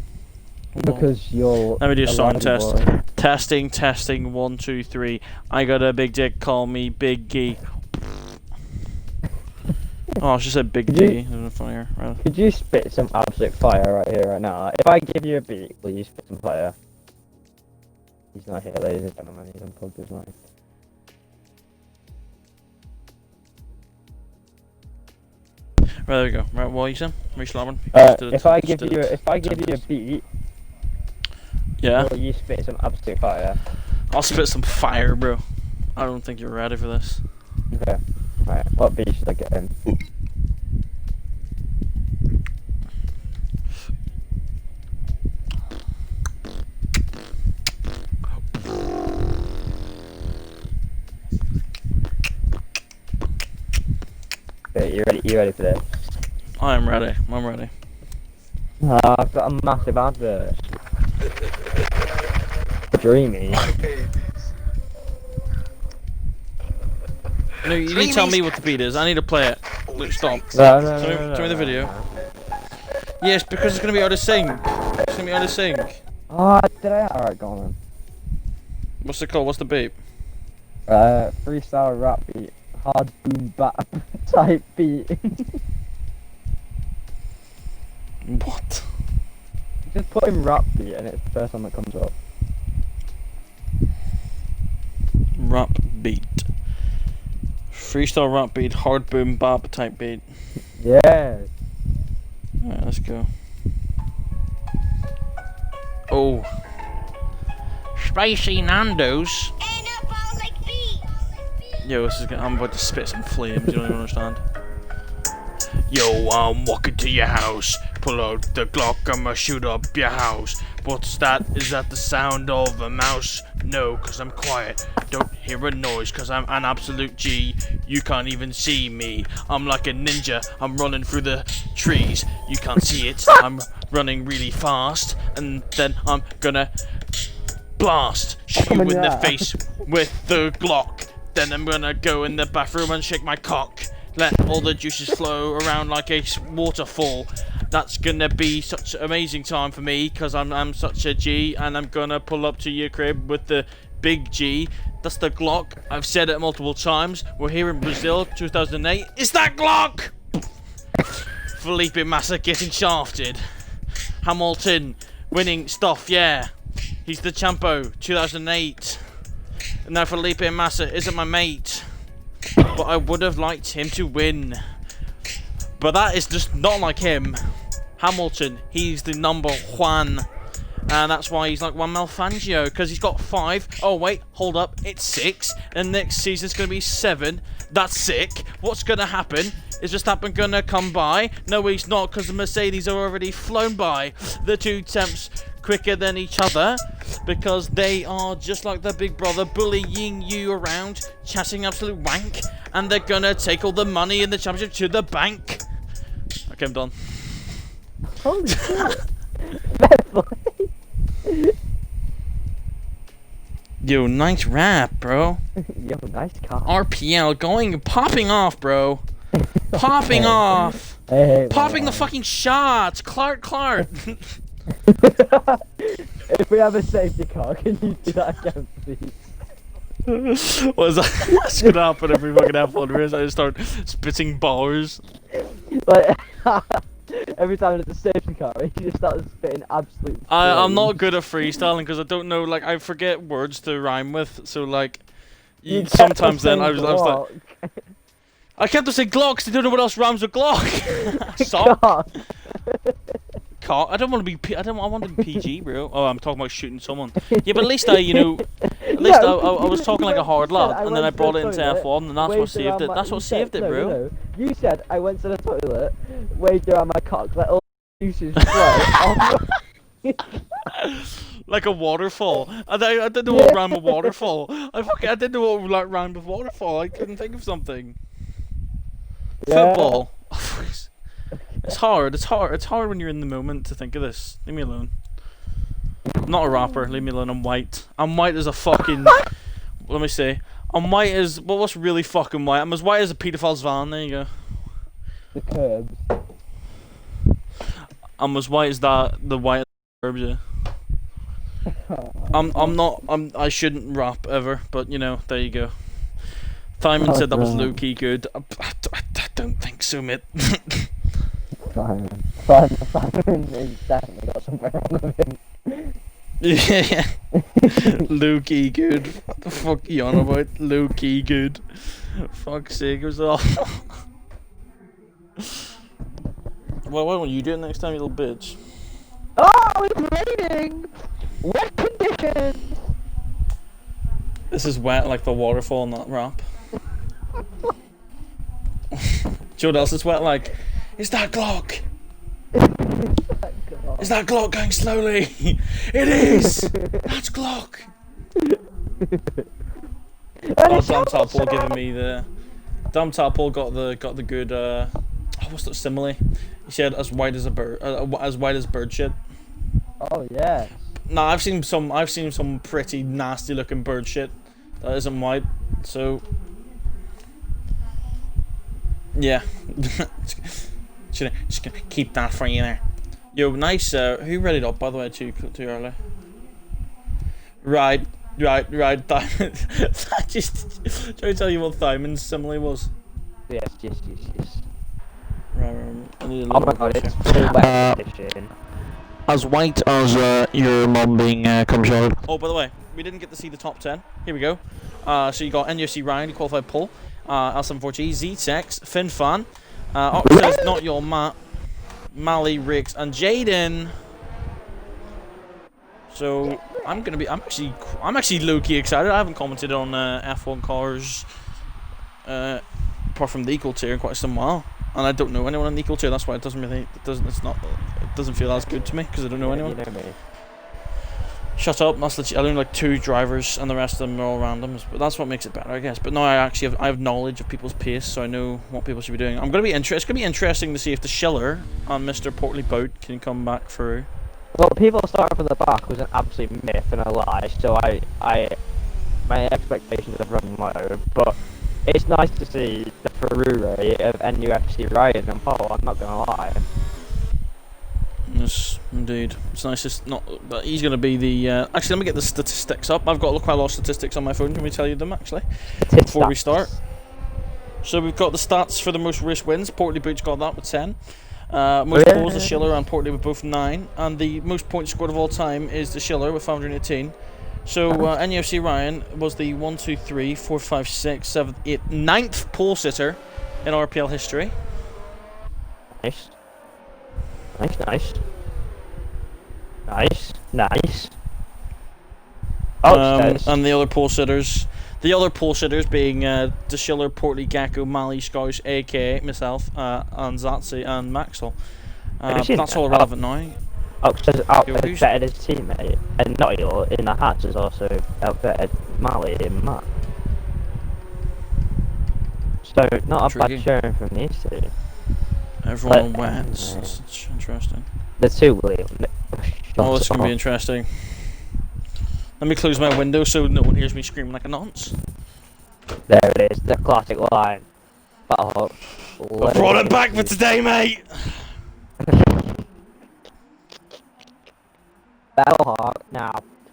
Hold on. Because you're. Let me do a song loud test. boy. Testing, testing, 1, 2, 3. I got a big dick, call me Big G. Oh, it's just a big Could you- D. There's no fire. Right. Could you spit some absolute fire right here, right now? If I give you a beat, will you spit some fire? He's not here, ladies and gentlemen. He's unplugged his mic. Right, there we go. Right, what are you saying? Reach that one. If I give you a beat, Yeah, will you spit some absolute fire? I'll spit some fire, bro. I don't think you're ready for this. Okay. Right. What beat should I get in? Okay, you ready? You ready for this? I am ready. I'm ready. I've got a massive advert. Dreamy. No, you need to tell me what the beat is. I need to play it. Luke, stop. No, Show me the video. Yes, because it's gonna be out of sync. It's gonna be out of sync. Oh, did I? Alright, go on then. What's it called? What's the beat? Freestyle rap beat. Hard boom bap type beat. What? Just put in rap beat and it's the first one that comes up. Rap beat. Freestyle rap beat. Hard boom bap type beat. Yes. Alright, let's go. Oh. Spicy Nando's. Yo, this is gonna, I'm about to spit some flames, you don't even understand. Yo, I'm walking to your house. Pull out the Glock, I'ma shoot up your house. What's that? Is that the sound of a mouse? No, cause I'm quiet. Don't hear a noise, cause I'm an absolute G. You can't even see me. I'm like a ninja, I'm running through the trees. You can't see it, I'm running really fast. And then I'm gonna blast, shoot you in the face with the Glock. Then I'm gonna go in the bathroom and shake my cock. Let all the juices flow around like a waterfall. That's gonna be such an amazing time for me, cause I'm such a G, and I'm gonna pull up to your crib with the big G. That's the Glock. I've said it multiple times. We're here in Brazil, 2008. It's that Glock! Felipe Massa getting shafted. Hamilton winning stuff, yeah. He's the champo, 2008. And now Felipe Massa isn't my mate. But I would have liked him to win. But that is just not like him. Hamilton, he's the number one. And that's why he's like Juan Fangio, because he's got 5. Oh wait, hold up, it's 6. And next season's going to be 7. That's sick. What's going to happen? Is Verstappen going to come by? No, he's not, because the Mercedes are already flown by. The two temps quicker than each other, because they are just like their big brother, bullying you around, chatting absolute wank, and they're going to take all the money in the championship to the bank. Okay, I'm done. Holy shit. Yo, nice rap, bro. Yo, nice car. RPL popping off, bro. Popping off. Hey, Popping the fucking shots. Clark. If we have a safety car, can you do that again, please? What is that? What's gonna happen if we fucking have fun race? I just start spitting bars. Like, every time it's a safety car, you just start spitting absolute. I'm not good at freestyling because I don't know, like, I forget words to rhyme with. So like, sometimes then I was like, I kept on saying Glocks. They don't know what else rhymes with Glock. Stop. I don't want to be. I want to be PG, bro. Oh, I'm talking about shooting someone. Yeah, but at least I was talking like a hard lad, and then I brought it into F1, and that's what saved it. That's what saved it, bro. No. You said I went to the toilet, waved around my cock, let all the juices flow. Like a waterfall. I didn't know what rhymed with waterfall. I didn't know what rhymed with waterfall. I couldn't think of something. Yeah. Football. It's hard. It's hard when you're in the moment to think of this. Leave me alone. I'm not a rapper. Leave me alone. I'm white. I'm white as a fucking. Let me see. I'm white as. Well, what's really fucking white? I'm as white as a pedophile's van. There you go. The curbs. I'm as white as that. The white herbs. Yeah. I shouldn't rap ever, but you know, there you go. Simon said that was low key good. I don't think so, mate. Simon has definitely got something wrong with him. Yeah. Low key good. What the fuck are you on about? Low key good. Fuck's sake, it was awful. Well, why don't you do it next time, you little bitch? Oh, it's raining! Wet conditions! This is wet like the waterfall in that rap. Joe else is wet like, is that Glock? Is that Glock going slowly? It is! That's Glock! Oh, Dom Tadpole giving me the... Dom Tadpole got the good, what's that simile? He said, as white as a bird, as white as bird shit. Oh, yeah. Nah, I've seen some pretty nasty looking bird shit that isn't white, so... Yeah. Just gonna keep that for you there. Yo, nice, who read it up, by the way, too early? Right. Just trying to tell you what Thymon's simile was. Yes. Right. I need a Oh little my god, bit it's here. full wet condition. As white as your mum being cum-shotted. Oh, by the way, we didn't get to see the top 10. Here we go. So you got NUFC Ryan, he qualified pole. L74G, Z-Tex, Fin-Fan. Oxford's Not Your Matt. Mally, Riggs, and Jaden. So I'm actually low-key excited. I haven't commented on F1 cars apart from the equal tier in quite some while, and I don't know anyone in the equal tier. That's why it doesn't feel as good to me because I don't know anyone. You know me. Shut up. That's legit. I only like 2 drivers, and the rest of them are all randoms. But that's what makes it better, I guess. But now I have knowledge of people's pace, so I know what people should be doing. It's gonna be interesting to see if the Schiller and Mr. Portly Boat can come back through. Well, people starting from the back was an absolute myth and a lie, so my expectations have run low, but it's nice to see the Ferrari of NUFC Ryan and Paul, I'm not gonna lie. Yes, indeed. It's nice but he's going to be the... actually, let me get the statistics up. I've got quite a lot of statistics on my phone. Can we tell you them, actually? Before we start. So we've got the stats for the most race wins. Portly Boots got that with 10. Most poles, the Schiller and Portly with both 9. And the most points scored of all time is the Schiller with 518. So NUFC Ryan was the 1, 2, 3, 4, 5, 6, 7, 8, 9th pole sitter in RPL history. Nice. Oh, and the other pole sitters being De Schiller, Portly, Gecko, Mally, Scouse, aka myself, and Zatsi and Maxwell. That's all relevant now. Oxford's outfitted his teammate, and Noel in the hats has also outfitted Mally and Matt. So, not a bad showing from these two. Everyone wet. It's interesting. The two William. Oh, it's going to be interesting. Let me close my window so no one hears me screaming like a nonce. There it is, the classic line. I brought it back for today, mate! Battlehawk now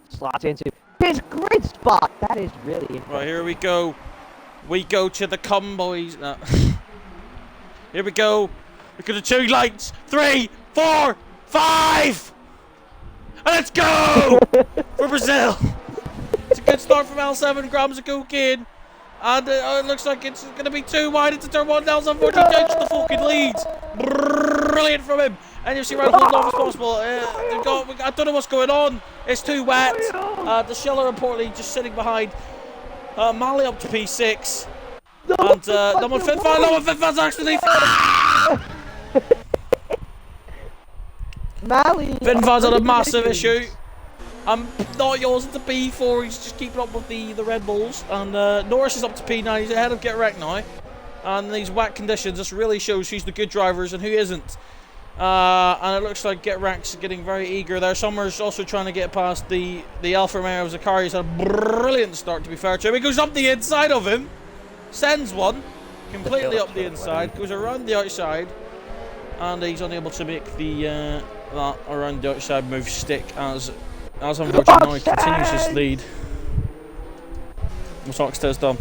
slots into his grid spot. That is really interesting. Right, here we go. We go to the boys. No. Here we go. Look at the 2 lights. 3, 4, 5! And let's go! For Brazil! It's a good start from L7, grams of cocaine. And it looks like it's going to be too wide into turn 1. Nelson 14 takes the fucking lead. Brilliant from him. And you see right as long as possible. I don't know what's going on. It's too wet. The Schiller and Portly just sitting behind. Mally up to P6. And number 5's actually... Mally! Finfan's had a massive issue. Not yours to P4, he's just keeping up with the Red Bulls. And Norris is up to P9, he's ahead of Get Wrecked now. And these wet conditions just really shows who's the good drivers and who isn't. And it looks like Get Wrecked's getting very eager there. Summers also trying to get past the Alfa Romeo of Zakari's had a brilliant start, to be fair to him. He goes up the inside of him, sends one, completely up the inside, goes around the outside, and he's unable to make the that around the outside move stick as unfortunately now continues his lead. What's Oxtez done?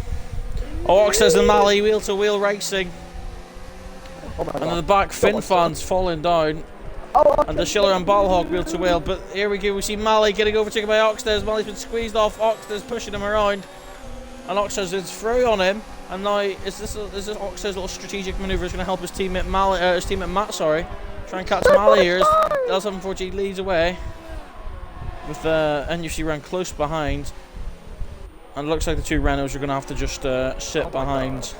Oh, Oxtez and Mally wheel to wheel racing. And in the back, Finfan's falling down. And the Schiller and Ballhawk wheel to wheel. But here we go, we see Mally getting overtaken by Oxtez. Mally's been squeezed off. Oxtez pushing him around. And Oxtez is through on him. And now, is this Oxtez's little strategic maneuver is going to help his teammate Matt, try and catch Mally here. L740 leads away. With NUC round close behind. And it looks like the two Renaults are going to have to just sit behind.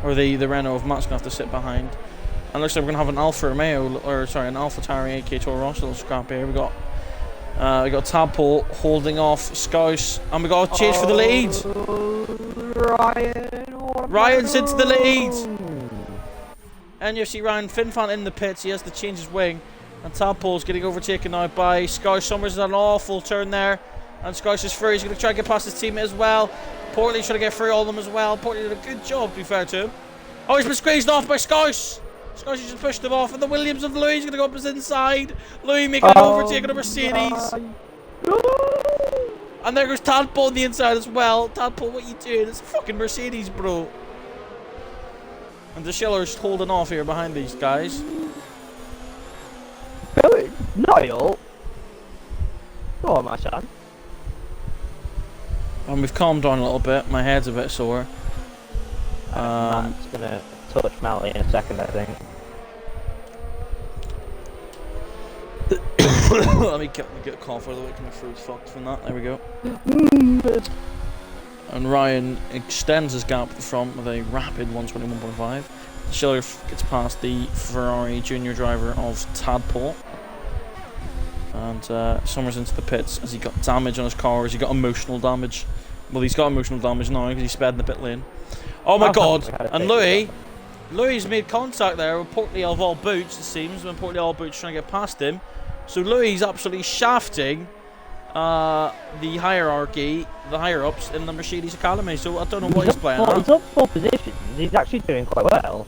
Or the Renault of Matt's going to have to sit behind. And it looks like we're going to have an Alfa Romeo, or sorry, an Alfa Tauri AK Toro Rosso little scrap here. We got Tadpole holding off Scouse. And we got a chase for the lead. Ryan's into the lead. NFC Ryan, Finfan in the pits. He has to change his wing. And Tadpole's getting overtaken now by Scouse. Summers is an awful turn there. And Scouse is through. He's going to try and get past his teammate as well. Portley's trying to get through all of them as well. Portley did a good job, to be fair to him. Oh, he's been squeezed off by Scouse. Scouse just pushed him off. And the Williams of Louis is going to go up his inside. Louis making an overtake on a Mercedes. And there goes Tadpole on the inside as well. Tadpole, what you doing? It's a fucking Mercedes, bro. And the Schiller's holding off here behind these guys. Niall? Go on, my son. And we've calmed down a little bit. My head's a bit sore. Matt's gonna touch Mally in a second, I think. Let me get a cough out of the way. My throat's fucked from that. There we go. And Ryan extends his gap at the front with a rapid 121.5. Schiller gets past the Ferrari junior driver of Tadpole. And Summers into the pits as he got damage on his car, or has he got emotional damage? Well, he's got emotional damage now because he sped in the pit lane. Oh my god! And Louis's made contact there with Portley of all boots, it seems, when Portley all boots trying to get past him. So Louis's absolutely shafting the hierarchy, the higher-ups in the Mercedes Academy. So I don't know what he's playing at. He's up 4 positions. He's actually doing quite well.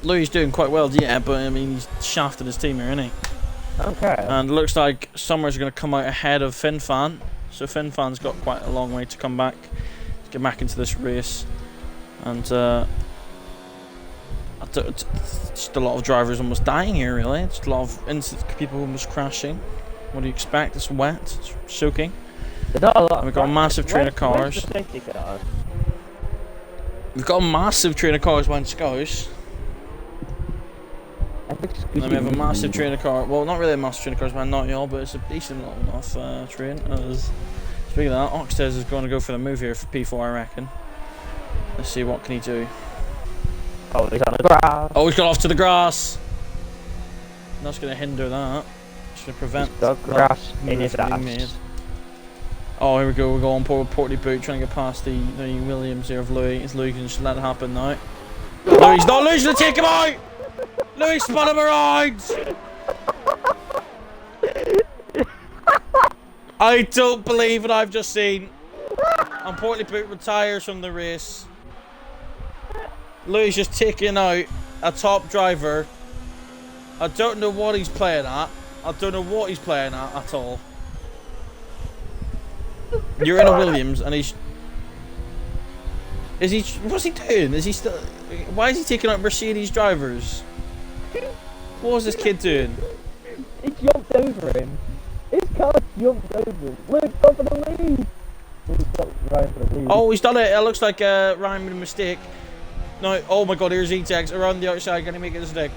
Louis's doing quite well, yeah, but I mean, he's shafting his team here, isn't he? Okay. And it looks like Summers are going to come out ahead of Finfan. So Finfan's got quite a long way to come back, to get back into this race. And just a lot of drivers almost dying here, really. Just a lot of people almost crashing. What do you expect? It's wet, it's soaking. There's not a lot. And we've got a massive train of cars. Where's the safety car? We've got a massive train of cars behind Scouse. And then we have a massive train of cars. Well, not really a massive train of cars behind Not Y'all, but it's a decent little enough train. Speaking of that, Oxtez is going to go for the move here for P4, I reckon. Let's see, what can he do? Oh, he's on the grass. Oh, he's got off to the grass. That's going to hinder that. It's going to prevent the grass in his ass. Oh, here we go. We're going Portley boot, trying to get past the Williams here of Louis. It's Louis can just let it happen now. Louis, not Louis going to take him out! Louis spun him around! I don't believe what I've just seen. And Portley boot retires from the race. Louis just taking out a top driver. I don't know what he's playing at. I don't know what he's playing at all. You're in a Williams and he's... What's he doing? Is he still... Why is he taking out Mercedes drivers? What was this kid doing? He jumped over him. His car jumped over him. Look, go for the lead. Oh, he's done it. It looks like Ryan made a mistake. No, oh my god, here's E-Tex around the outside. Can he make it a stick?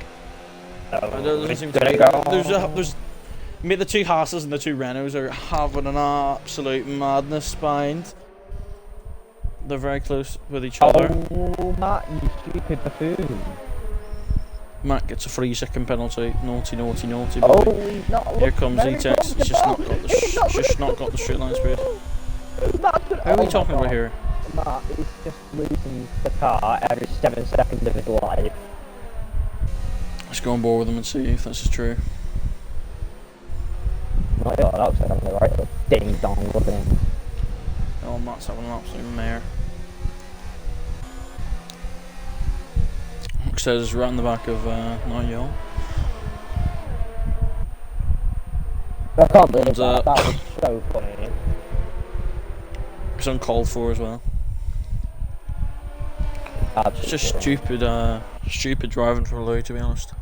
There's the two Haas's and the two Renaults are having an absolute madness behind. They're very close with each other. Oh, Matt, you stupid buffoon. Matt gets a 3-second penalty. Naughty, naughty, naughty. Oh, here comes E-Tex. He's just not got the straight line speed. Who are we talking about here? Matt is just losing the car every 7 seconds of his life. Let's go on board with him and see if this is true. Oh my god, that looks like I'm the right little ding dong looking. Oh, Matt's having an absolute mare. Says right in the back of Not Y'all. I can't believe And, that. That was so funny. It's uncalled for as well. It's just stupid driving for Lou, to be honest.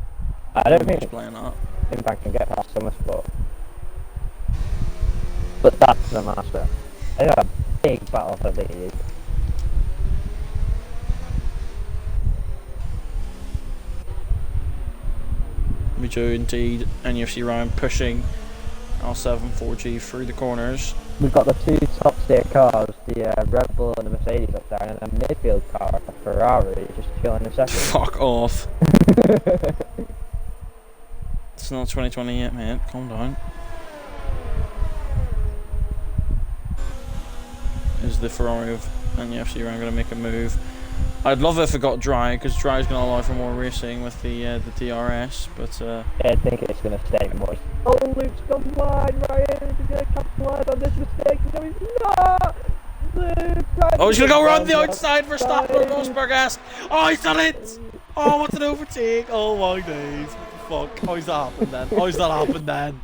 I don't think explain that. I can get past so much, but that's the master. I got a big battle for these. We do indeed. NFC Ryan pushing R7 4G through the corners. We've got the two top tier cars, the Red Bull and the Mercedes up there, and a midfield car, a Ferrari, just chilling a second. Fuck off. It's not 2020 yet, mate. Calm down. Is the Ferrari of NFC Ryan going to make a move? I'd love it if it got dry, because dry is going to allow for more racing with the DRS, but yeah, I think it's going to stay more. Oh, Luke's gone wide, Ryan is going to capitalize on this mistake. No, he's not! Luke, oh, he's going to go around the outside for Stockholm Rosberg esque. Oh, he's done it! Oh, what's an overtake? Oh my days. What the fuck? How's that happened then? How's that happened then?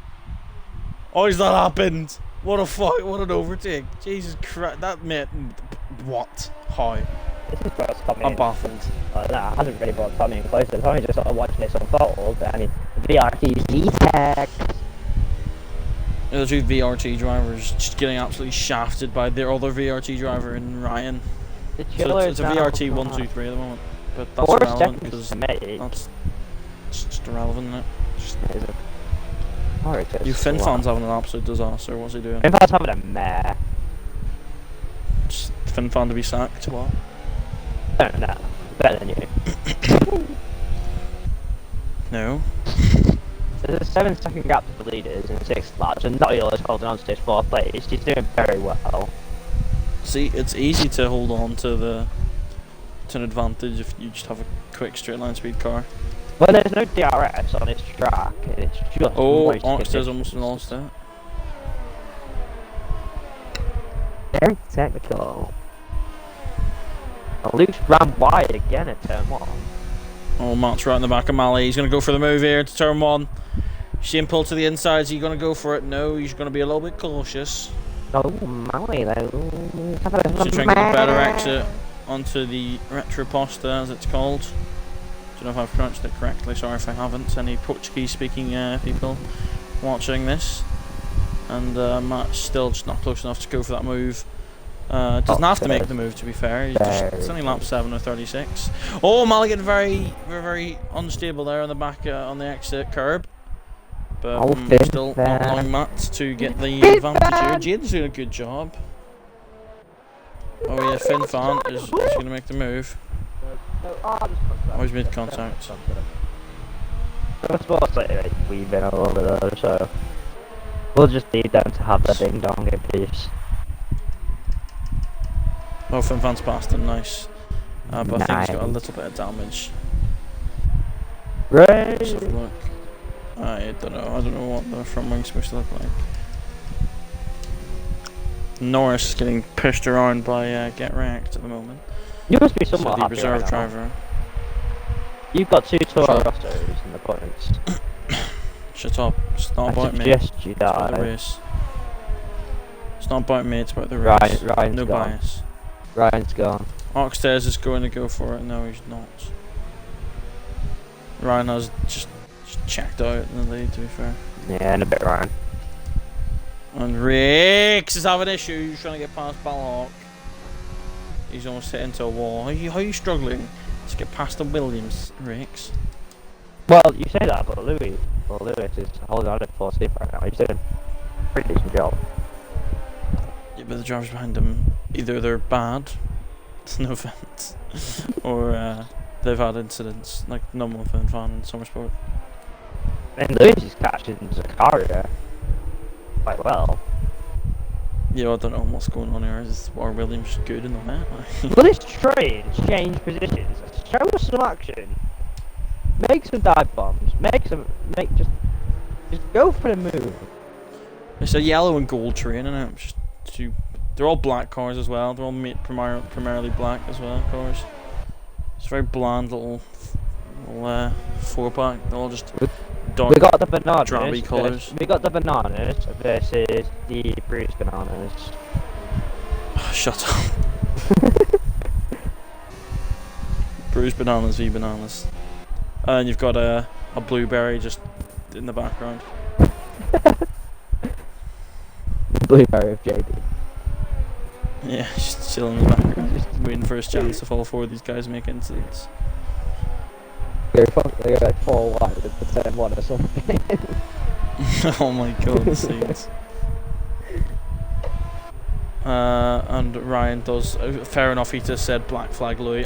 How's that happened? What a fuck, what an overtake. Jesus Christ, that mate, what? How? This is what's got me. I'm baffled. Nah, hasn't really got me in closer. It's only just sort of watching this unfold. I mean, VRT Z-Tech. The two VRT drivers just getting absolutely shafted by their other VRT driver in Ryan. So it's a VRT 1, 2, 3 at the moment. But that's irrelevant because that's just irrelevant, isn't it? You Finn fans having an absolute disaster. What's he doing? Finn fans having a mare. Just Finn fan to be sacked. What? I don't know. Better than you. No. There's a 7-second gap to the leaders in 6th laps, and Nottiel is holding on to his 4th place. He's doing very well. See, it's easy to hold on to an advantage if you just have a quick straight line speed car. Well, there's no DRS on his track, and it's just... Oh, Oxted's almost lost it. Very technical. Oh, Luke's ran wide again at turn 1. Oh, Matt's right in the back of Mally. He's going to go for the move here to turn 1. See him pull to the inside. Is he going to go for it? No, he's going to be a little bit cautious. Oh, Mally, though. So trying to get a better exit onto the Retroposta, as it's called. Don't know if I've pronounced it correctly. Sorry if I haven't. Any Portuguese-speaking people watching this. And Matt's still just not close enough to go for that move. Doesn't have to make the move, to be fair. It's only lap 7 or 36. Oh, Mulligan very unstable there on the back on the exit curb. But still not allowing Matt to get the advantage here. Jaden's doing a good job. Oh yeah, Finn fan is going to make the move. Oh, he's made contact. I suppose we've been all over there, so we'll just need them to have the ding dong in peace. Oh, Finn fan's past him, nice. But I think he's got a little bit of damage. Right. Let's have a look. I don't know what the front wing's supposed to look like. Norris is getting pushed around by Get Wrecked at the moment. You must be somewhat the happy reserve right driver. You've got 2 Toro Rossos in the points. Shut up. It's not about me. Suggest It's you about the die. race. It's not about me, it's about the race. Ryan's no gone. bias. Ryan's gone. Oxtez is going to go for it. No, he's not. Ryan has just checked out in the lead, to be fair. Yeah, and a bit Ryan. And Riggs is having issues trying to get past Ballhawk. He's almost hit into a wall. How are you struggling to get past the Williams, Riggs? Well, you say that, but Lewis is holding on at 4th right now. He's doing a pretty decent job. Yeah, but the drivers behind him, either they're bad, no offense, or they've had incidents like normal fan in Summersport. And Lewis is catching Zakaria quite well. Yeah, I don't know what's going on here. Are Williams good in the wet? Well, this train change positions. Show us some action. Make some dive bombs. Just go for the move. It's a yellow and gold train, and it? Just they're all black cars as well. They're all primarily black as well, cars. It's a very bland little 4-pack. They're all just dark We got the bananas. drabby colours. We got the bananas versus the bruised bananas. Shut up. Bruised bananas v bananas. And you've got a blueberry just in the background. Blueberry of JD. Yeah, just chilling in the background, just waiting for his chance if all 4 of these guys make incidents. They're like 4 wide at the same one or something. Oh my god, the scenes. And Ryan does, fair enough, he just said black flag Louis.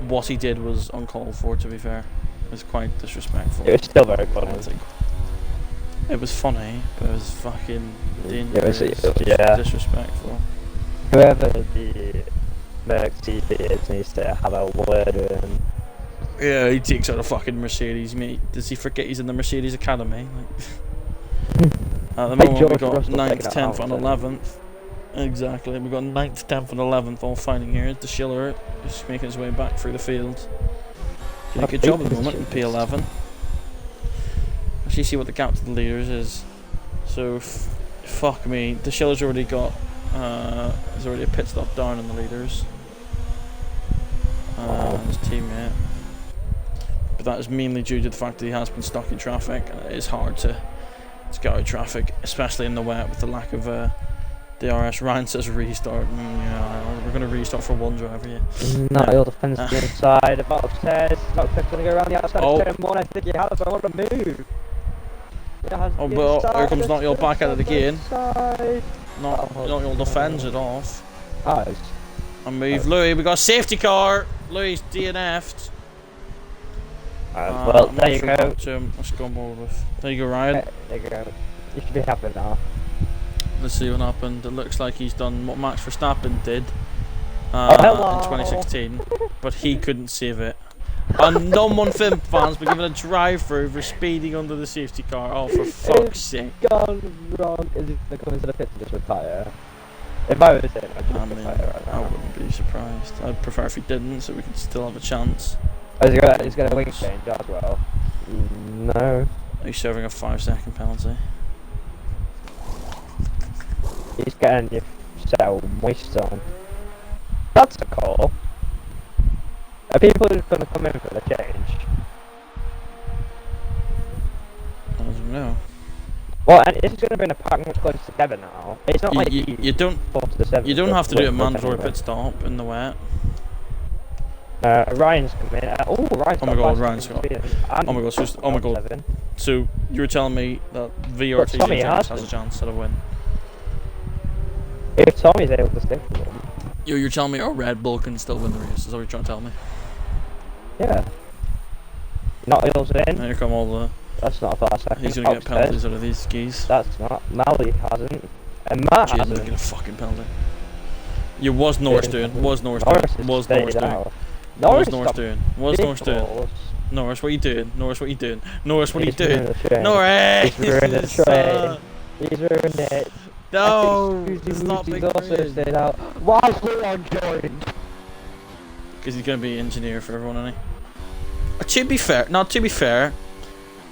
What he did was uncalled for, to be fair. It was quite disrespectful. It was still very funny. It was funny, but it was fucking dangerous, disrespectful. Whoever the Merc CP is needs to have a word with him. Yeah, he takes out a fucking Mercedes, mate. Does he forget he's in the Mercedes Academy? Like, at the moment we got 9th, 10th and 11th. Exactly, we got 9th, 10th and 11th all fighting here. The Schiller is making his way back through the field. Doing a good job at the moment in P11. Actually see what the gap to the leaders is. So, fuck me, the Schiller's already got, there's already a pit stop down on the leaders. His teammate. But that is mainly due to the fact that he has been stuck in traffic. It is hard to get out of traffic, especially in the wet with the lack of DRS. Ryan says restart. Yeah, we're going to restart for one driver, yeah. Not all defense to the inside. The bottom says, not going to go around the outside of turn 1. I think he has, but I want to move. Oh, well, here comes Not Your back at it again. Not Your defends it off. Oh, and move Louis. We got a safety car. Louis DNF'd. Well, there you go. Let's go more with. There you go, Ryan. There you go. You should be happy now. Let's see what happened. It looks like he's done what Max Verstappen did in 2016, but he couldn't save it. And no one film fans were given a drive-through for speeding under the safety car. Oh, for fuck's sake! Gone wrong. Is he coming to the pit to just retire? If I was him, I'd just retire right now. I wouldn't be surprised. I'd prefer if he didn't, so we could still have a chance. He's got a wing change as well. No. He's serving a 5-second penalty. He's getting your set of waste on. That's a call. Are people going to come in for the change? I don't know. Well, and it's going to bring the pack much closer together now. It's not like you don't have to do a mandatory pit stop in the wet. Ryan's coming in. Oh my god, Ryan's got. Oh my god, oh my god. So you were telling me that VRT has a chance at a win. If Tommy's able to stick with him. You're telling me our Red Bull can still win the race? Is that what you're trying to tell me? Yeah. Not Hills in. Here come all the. That's not a fast second. He's gonna get penalties out of these skis. That's not. Mally hasn't. And Matt hasn't. Get a fucking penalty. You was Norris doing. Was Norris doing? Was Norris doing? Was Norris doing? Was Norris doing? Norris, what are you doing? Norris, what are you doing? Norris, what are you doing? Norris! He's ruined the train. He's ruined it. No! It's not big out. Why is Leon joined? Because he's going to be engineer for everyone, isn't he? To be fair,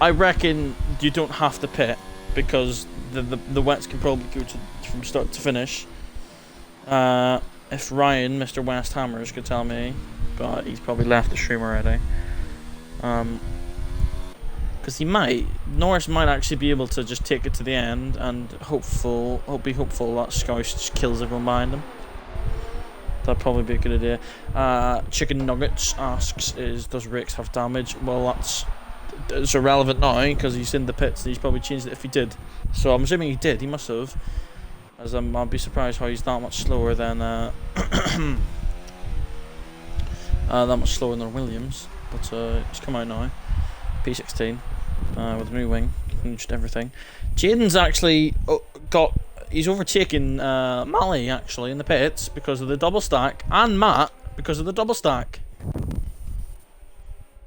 I reckon you don't have to pit because the wets can probably go from start to finish. If Ryan, Mr. West Hammers, could tell me, but he's probably left the stream already. Because Norris might actually be able to just take it to the end and be hopeful that Scouse just kills everyone behind him. That'd probably be a good idea. Chicken Nuggets asks, does Ricks have damage? Well, it's irrelevant now because he's in the pits and he's probably changed it if he did. So I'm assuming he did. He must have. As I'd be surprised how he's that much slower than Williams. But he's come out now. P16 with a new wing, changed everything. Jaden's actually he's overtaken Mally actually in the pits because of the double stack, and Matt because of the double stack.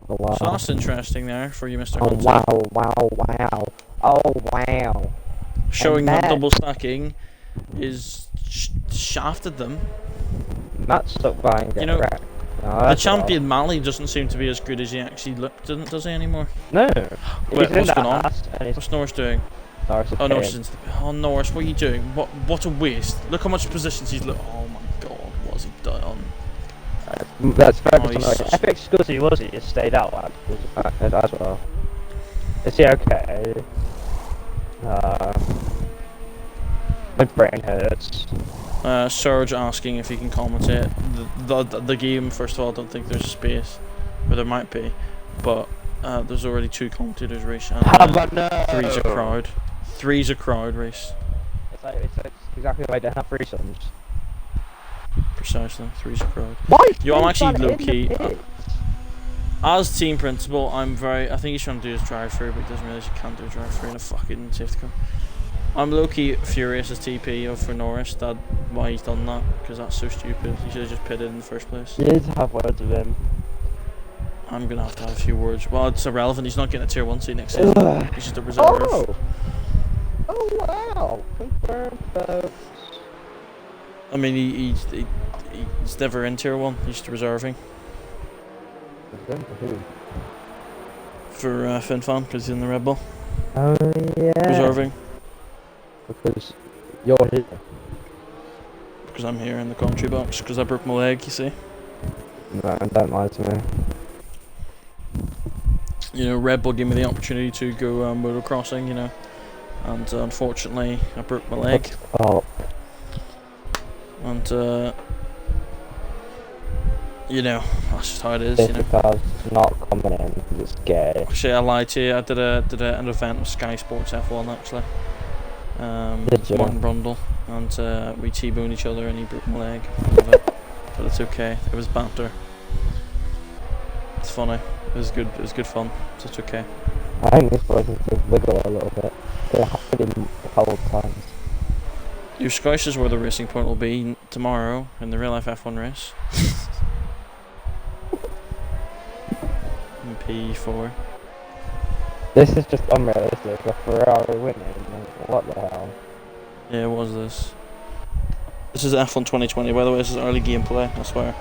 Oh, wow. So that's interesting there for you, Mr. Oh Hunter. wow. Oh wow. Showing that double stacking is shafted them. Matt's stuck behind. No, The that's champion Mali doesn't seem to be as good as he actually looked, does he anymore? No. Wait, He's in what's that going on? house, and he's What's Norris doing? Norris is Oh, Norris is paying. into the... Oh, Norris, what are you doing? What a waste. Look how much positions he's... Oh my god, what has he done? That's very Oh, he's annoying. such- Epic Scuzzy was he? Just stayed out as well. Is he okay? My brain hurts. Serge asking if he can commentate the game. First of all, I don't think there's a space, or there might be, but there's already 2 commentators race and three's a crowd. Three's a crowd race. It's exactly why I don't have threesomes. Precisely, three's a crowd. Why? Yo, I'm actually low key. In the pit? As team principal, I think he's trying to do his drive-through, but he doesn't realize you can't do a drive-through in a fucking safety car. I'm low-key furious as TP for Norris that why he's done that, because that's so stupid. He should have just pitted in the first place. You need to have words with him. I'm gonna have to have a few words. Well, it's irrelevant. He's not getting a tier 1 seat next season. He's just a reserve. Oh wow! Confirmed, folks. I mean, he's never in tier 1. He's just reserving for FinFan because he's in the Red Bull. Oh yeah. Reserving Because you're here. because I'm here in the commentary box because I broke my leg. You see. No, don't lie to me. You know, Red Bull gave me the opportunity to go motocrossing. You know, and unfortunately I broke my leg. Oh. And you know, that's just how it is. You know. Cars not coming in because it's gay. Actually, I lied to you. I did an event with Sky Sports F1 actually. Did you? Martin Brundle, and we T-boned each other, and he broke my leg. But it's okay. It was banter. It's funny. It was good. It was good fun. So it's okay. I think these boys need to wiggle a little bit. They're pretty cold times. Your Scouse is where the racing point will be tomorrow in the real life F1 race. In P4. This is just unrealistic. A Ferrari winning. What the hell? Yeah, what was this? This is F1 2020. By the way, this is early gameplay. I swear.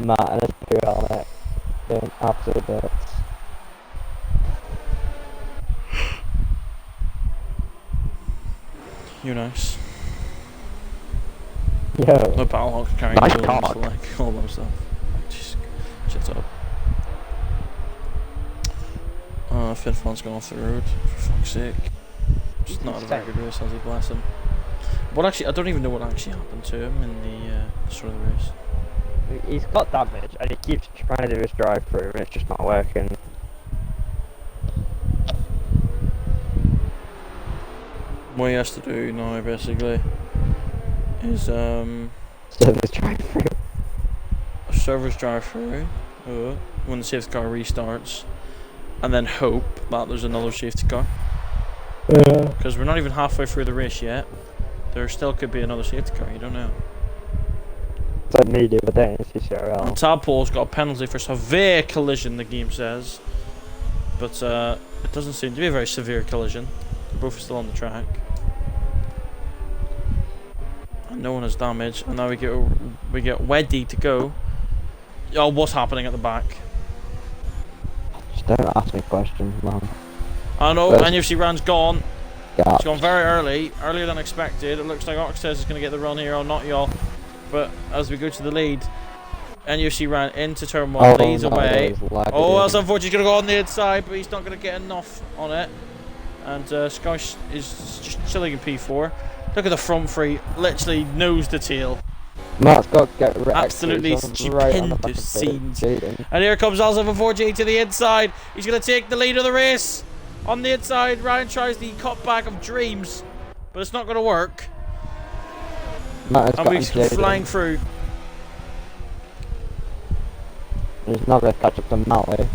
Matt and his poo helmet doing absolute bits. You're nice. Yo. No Battlehawk carrying Nice the wheels, cock. like all that stuff. Just shut up. FinFan's gone off the road, for fuck's sake. Just not a very good race, as he bless him. What actually, I don't even know what actually happened to him in the start of the race. He's got damage and he keeps trying to do his drive through and it's just not working. What he has to do now, basically, is So this drive through. servers drive through when the safety car restarts, and then hope that there's another safety car. Yeah. Because we're not even halfway through the race yet. There still could be another safety car, you don't know. It's like me the other day in CCRL. And Tadpole's got a penalty for severe collision, the game says. But it doesn't seem to be a very severe collision. They're both still on the track. And no one has damage. And now we get Weddy to go. Oh, what's happening at the back? Just don't ask me questions, man. I know, First- NFC Ran's gone. God. It's gone very early, earlier than expected. It looks like Oxtez is going to get the run here, or not y'all. But as we go to the lead, NFC Ran into turn 1, leads away. Oh, that's unfortunate. He's going to go on the inside, but he's not going to get enough on it. And Scouse is just chilling in P4. Look at the front three, literally nose to tail. Matt's got to get wrecked. Absolutely He's right on the back of stupendous scenes. Jaden. And here comes Alza for 4G to the inside. He's going to take the lead of the race. On the inside, Ryan tries the cutback of dreams, but it's not going to work. Matt has And got we're Jaden. flying through. He's not going to catch up to Mally.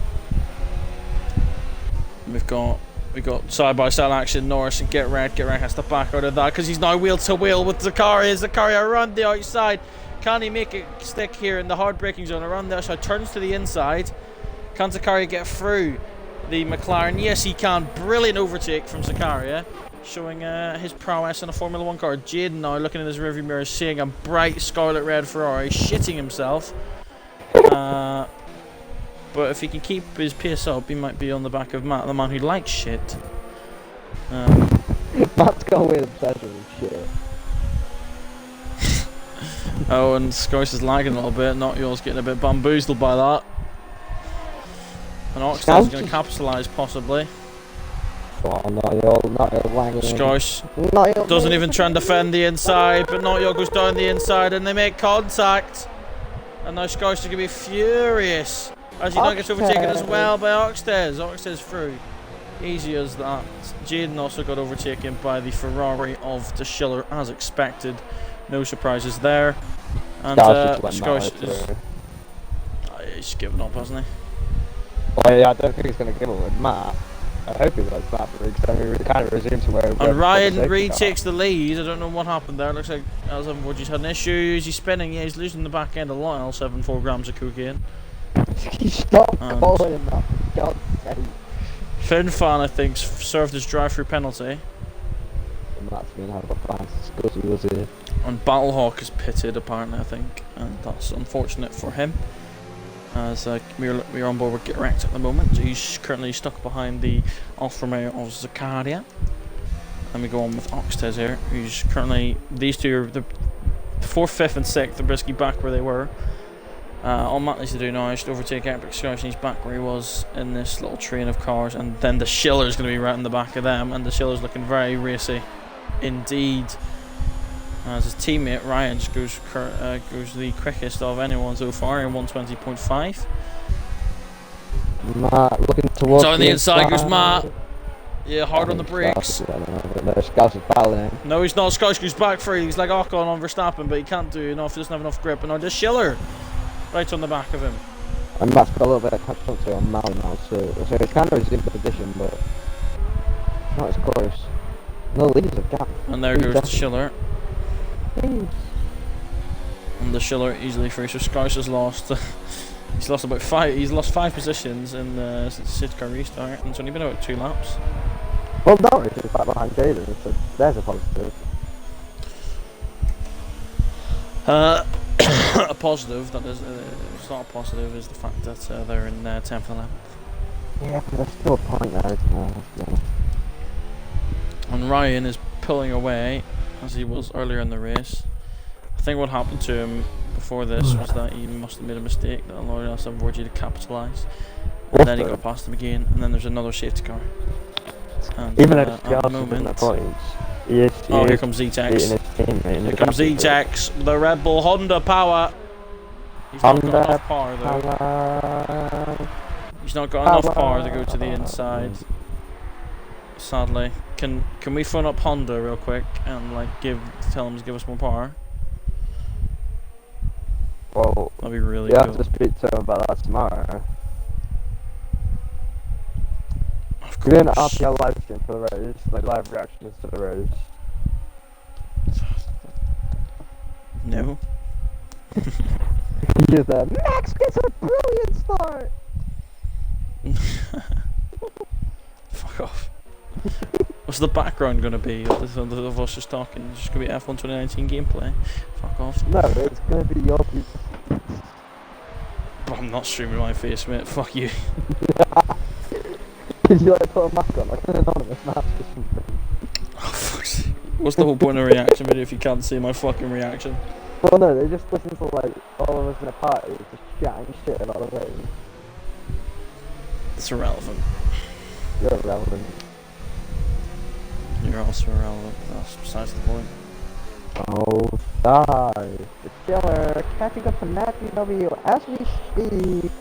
We've got side by side action. Norris and Get Red has to back out of that because he's now wheel to wheel with Zakaria. Zakaria around the outside. Can he make it stick here in the hard braking zone? Around the outside, turns to the inside. Can Zakaria get through the McLaren? Yes, he can. Brilliant overtake from Zakaria. showing his prowess in a Formula 1 car. Jaden now looking in his rearview mirror, seeing a bright scarlet red Ferrari, shitting himself. But if he can keep his pace up, he might be on the back of Matt, the man who likes shit. Matt's got a weird obsession with shit. Oh, and Scouse is lagging a little bit. Not yours getting a bit bamboozled by that. And Oxtail's going to capitalise possibly. Oh, not your lagging. Scouse doesn't even try and defend the inside, but Notyo goes down the inside and they make contact. And now Scouse is going to be furious as he now gets overtaken as well by Oxtez. Oxtez through. Easy as that. Jaden also got overtaken by the Ferrari of the Schiller as expected. No surprises there. And Scouse is... he's given up, hasn't he? Well, yeah, I don't think he's going to give up with Matt. I hope he does that, because then he kind of resumes to where. And Ryan retakes the lead. I don't know what happened there. It looks like Al740's had an issue. He's spinning. Yeah, he's losing the back end a lot. L74 grams of cocaine. Stop calling him that, for God's sake. Finfan, I think, served his drive-through penalty. And that's been how the fans discussed was here. And Battlehawk is pitted, apparently, I think. And that's unfortunate for him. As we're on board with Get Wrecked at the moment. He's currently stuck behind the Alfa Romeo of Zaccaria. And we go on with Oxtez here, who's currently... These two are the 4th, 5th and 6th. They're basically back where they were. All Matt needs to do now is to overtake Epic Scouse, and he's back where he was in this little train of cars. And then the Schiller's going to be right in the back of them. And the Schiller's looking very racy indeed. As his teammate Ryan just goes the quickest of anyone so far in 120.5. Matt looking towards So on the inside goes Matt. Yeah, hard on the brakes. No, Scouse is battling. No, he's not. Scouse goes back free. He's like Ocon on Verstappen, but he can't do enough. He doesn't have enough grip. And now just Schiller right on the back of him. And Matt's got a little bit of catch up to on Mal now, so it's kind of resumed the position, but not as close. No leaders of gap. And there goes the Schiller. And the Schiller easily free. So Scouse has lost. He's lost about 5. He's lost 5 positions in the safety car restart, and it's only been about 2 laps. Well, Norris is back behind Jaden, so there's a positive. A positive that is, it's not a positive, is the fact that they're in 10th and 11th. Yeah, but there's still a point there, isn't there? Yeah. And Ryan is pulling away as he was earlier in the race. I think what happened to him before this was that he must have made a mistake that allowed L740 to capitalise. And then he got past him again, and then there's another safety car. And even if at the moment, the points, here comes Z-Tex. Here comes Z-Tex, the Red Bull Honda power. He's not got enough power though. He's not got enough power to go to the inside. Sadly, can we phone up Honda real quick and like tell them to give us more power? Well, that'd be really you cool. have to speak to him about that tomorrow. Of We're doing an course. RPL live stream for the race, like live reactions to the race. No. You're there. Max gets a brilliant start. Fuck off. What's the background going to be of us just talking? It's just going to be F1 2019 gameplay. Fuck off. No, it's going to be your people. I'm not streaming my face, mate. Fuck you. Did you like put a mask on, like an anonymous mask or something? Oh, fuck's sake. What's the whole point of a reaction video if you can't see my fucking reaction? Well, no, they just listen to like all of us in a party just chatting shit about the race. It's irrelevant. You're irrelevant. You're also irrelevant. That's besides the point. Oh, stars. The Schiller catching up to Matthew W as we speak.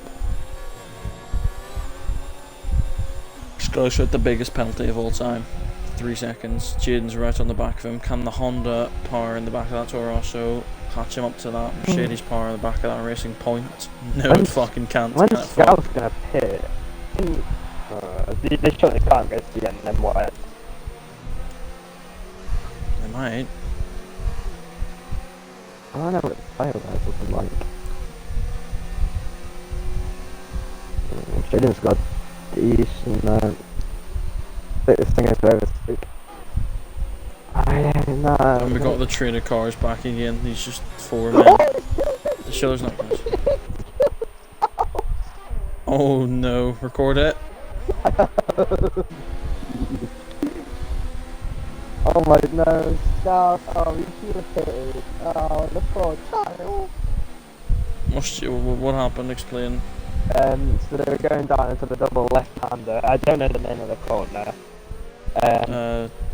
Scotia at the biggest penalty of all time. 3 seconds. Jaden's right on the back of him. Can the Honda power in the back of that Toro Rosso catch him up to that? Mercedes power in the back of that Racing Point? No, it fucking can't. When Can it, Scout's gonna pit, they surely can't get to the end, then what? They might. I don't know what the fire guys looking like. Jaden's got decent, this thing is very sick. No. And we got the train of cars back again. These just 4 men. The show's not close. Oh no, record it. Oh my no, stop. Oh, you should have hit it. Oh, the poor child. What happened? Explain. So they were going down into the double left-hander. I don't know the name of the corner.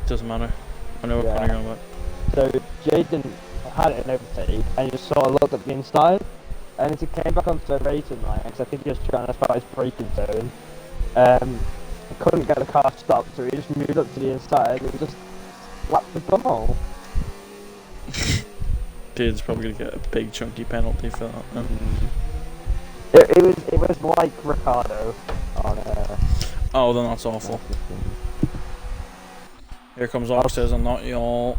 Doesn't matter. I know what corner you're on about. So Jaden had it in overtake and he just sort of looked at the inside. And as he came back onto the racing line, because I think he was trying to start his braking zone, he couldn't get the car stopped, so he just moved up to the inside and just slapped the ball. Dude's probably gonna get a big chunky penalty for that. Then. It was like Ricardo on Oh, then that's awful. Here comes Oxtails and not y'all.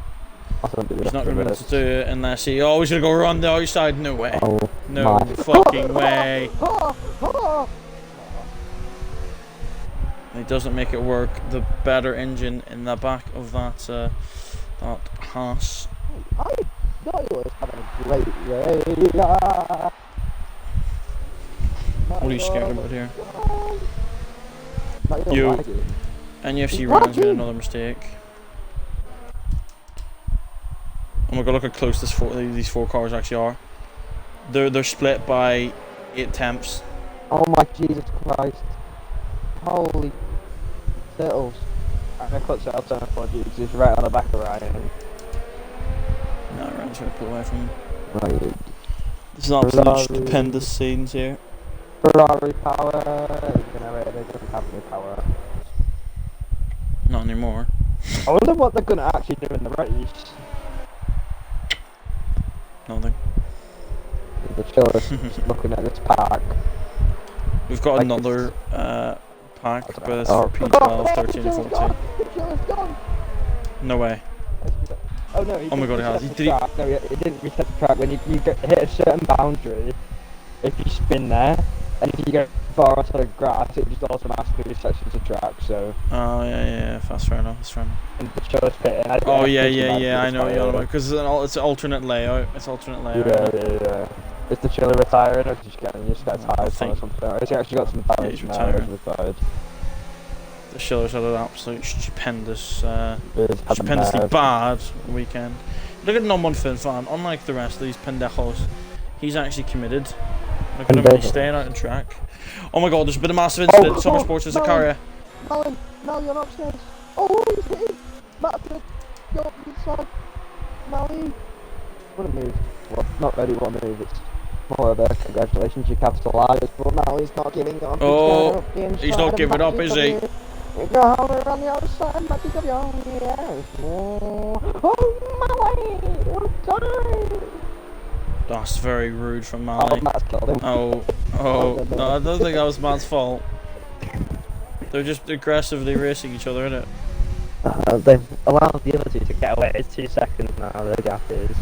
He's not going to be able to do it unless he. Oh, he's going to go around the outside. No way. Oh, no fucking way. He doesn't make it work. The better engine in the back of that Haas. I thought he was having a great race. What are you scared about here? You. You. NFC Ryan's made another mistake. Oh my god, look how close these 4 cars actually are. They're split by 8 tenths. Oh my Jesus Christ. Holy turtles. I'm gonna cut out turn for you, he's right on the back of Ryan. No, Ryan's trying to pull away from him. Right. There's absolute stupendous scenes here. Ferrari power. They doesn't have any power. Not anymore. I wonder what they're gonna actually do in the race. Nothing. The chillers just looking at this pack. We've got Like another pack, but it's for P12, 13 and 14. The chiller's gone. No way. Oh no, Oh my god, he has. he didn't reset the track. When you hit a certain boundary, if you spin there, and if you go far onto the grass, it just automatically resets the track, so... Oh, yeah, that's fair enough, And the chiller's pitting. Oh, yeah, I know what you're on about, because it's an alternate layout. Yeah. Is the chiller retiring, or is he just getting tires on or something? Or has he actually got some tires he's now? retiring. Retired? The Schiller's had an absolute stupendously Bad. bad weekend. Look at Non-One Fin Fan, unlike the rest of these pendejos, he's actually committed. Look at him, he's staying out on track. Oh my god, there's been a massive incident. Summer Sports is a Zakaria. Mel, you're upstairs. Oh, he's hit it. Matt, you're inside. Mally. What a move. Well, not really what a move, it's more of a congratulations, you capitalised, but Mally's not giving up. Oh, he's not giving up, is he? Go on the outside, Matty Gavion, yes. Oh, Mally, what time? That's very rude from Oh, Mally. Matt's killed him. No, I don't think that was Matt's fault. They're just aggressively racing each other, innit? They've allowed the other two to get away. It's 2 seconds now, the gap is.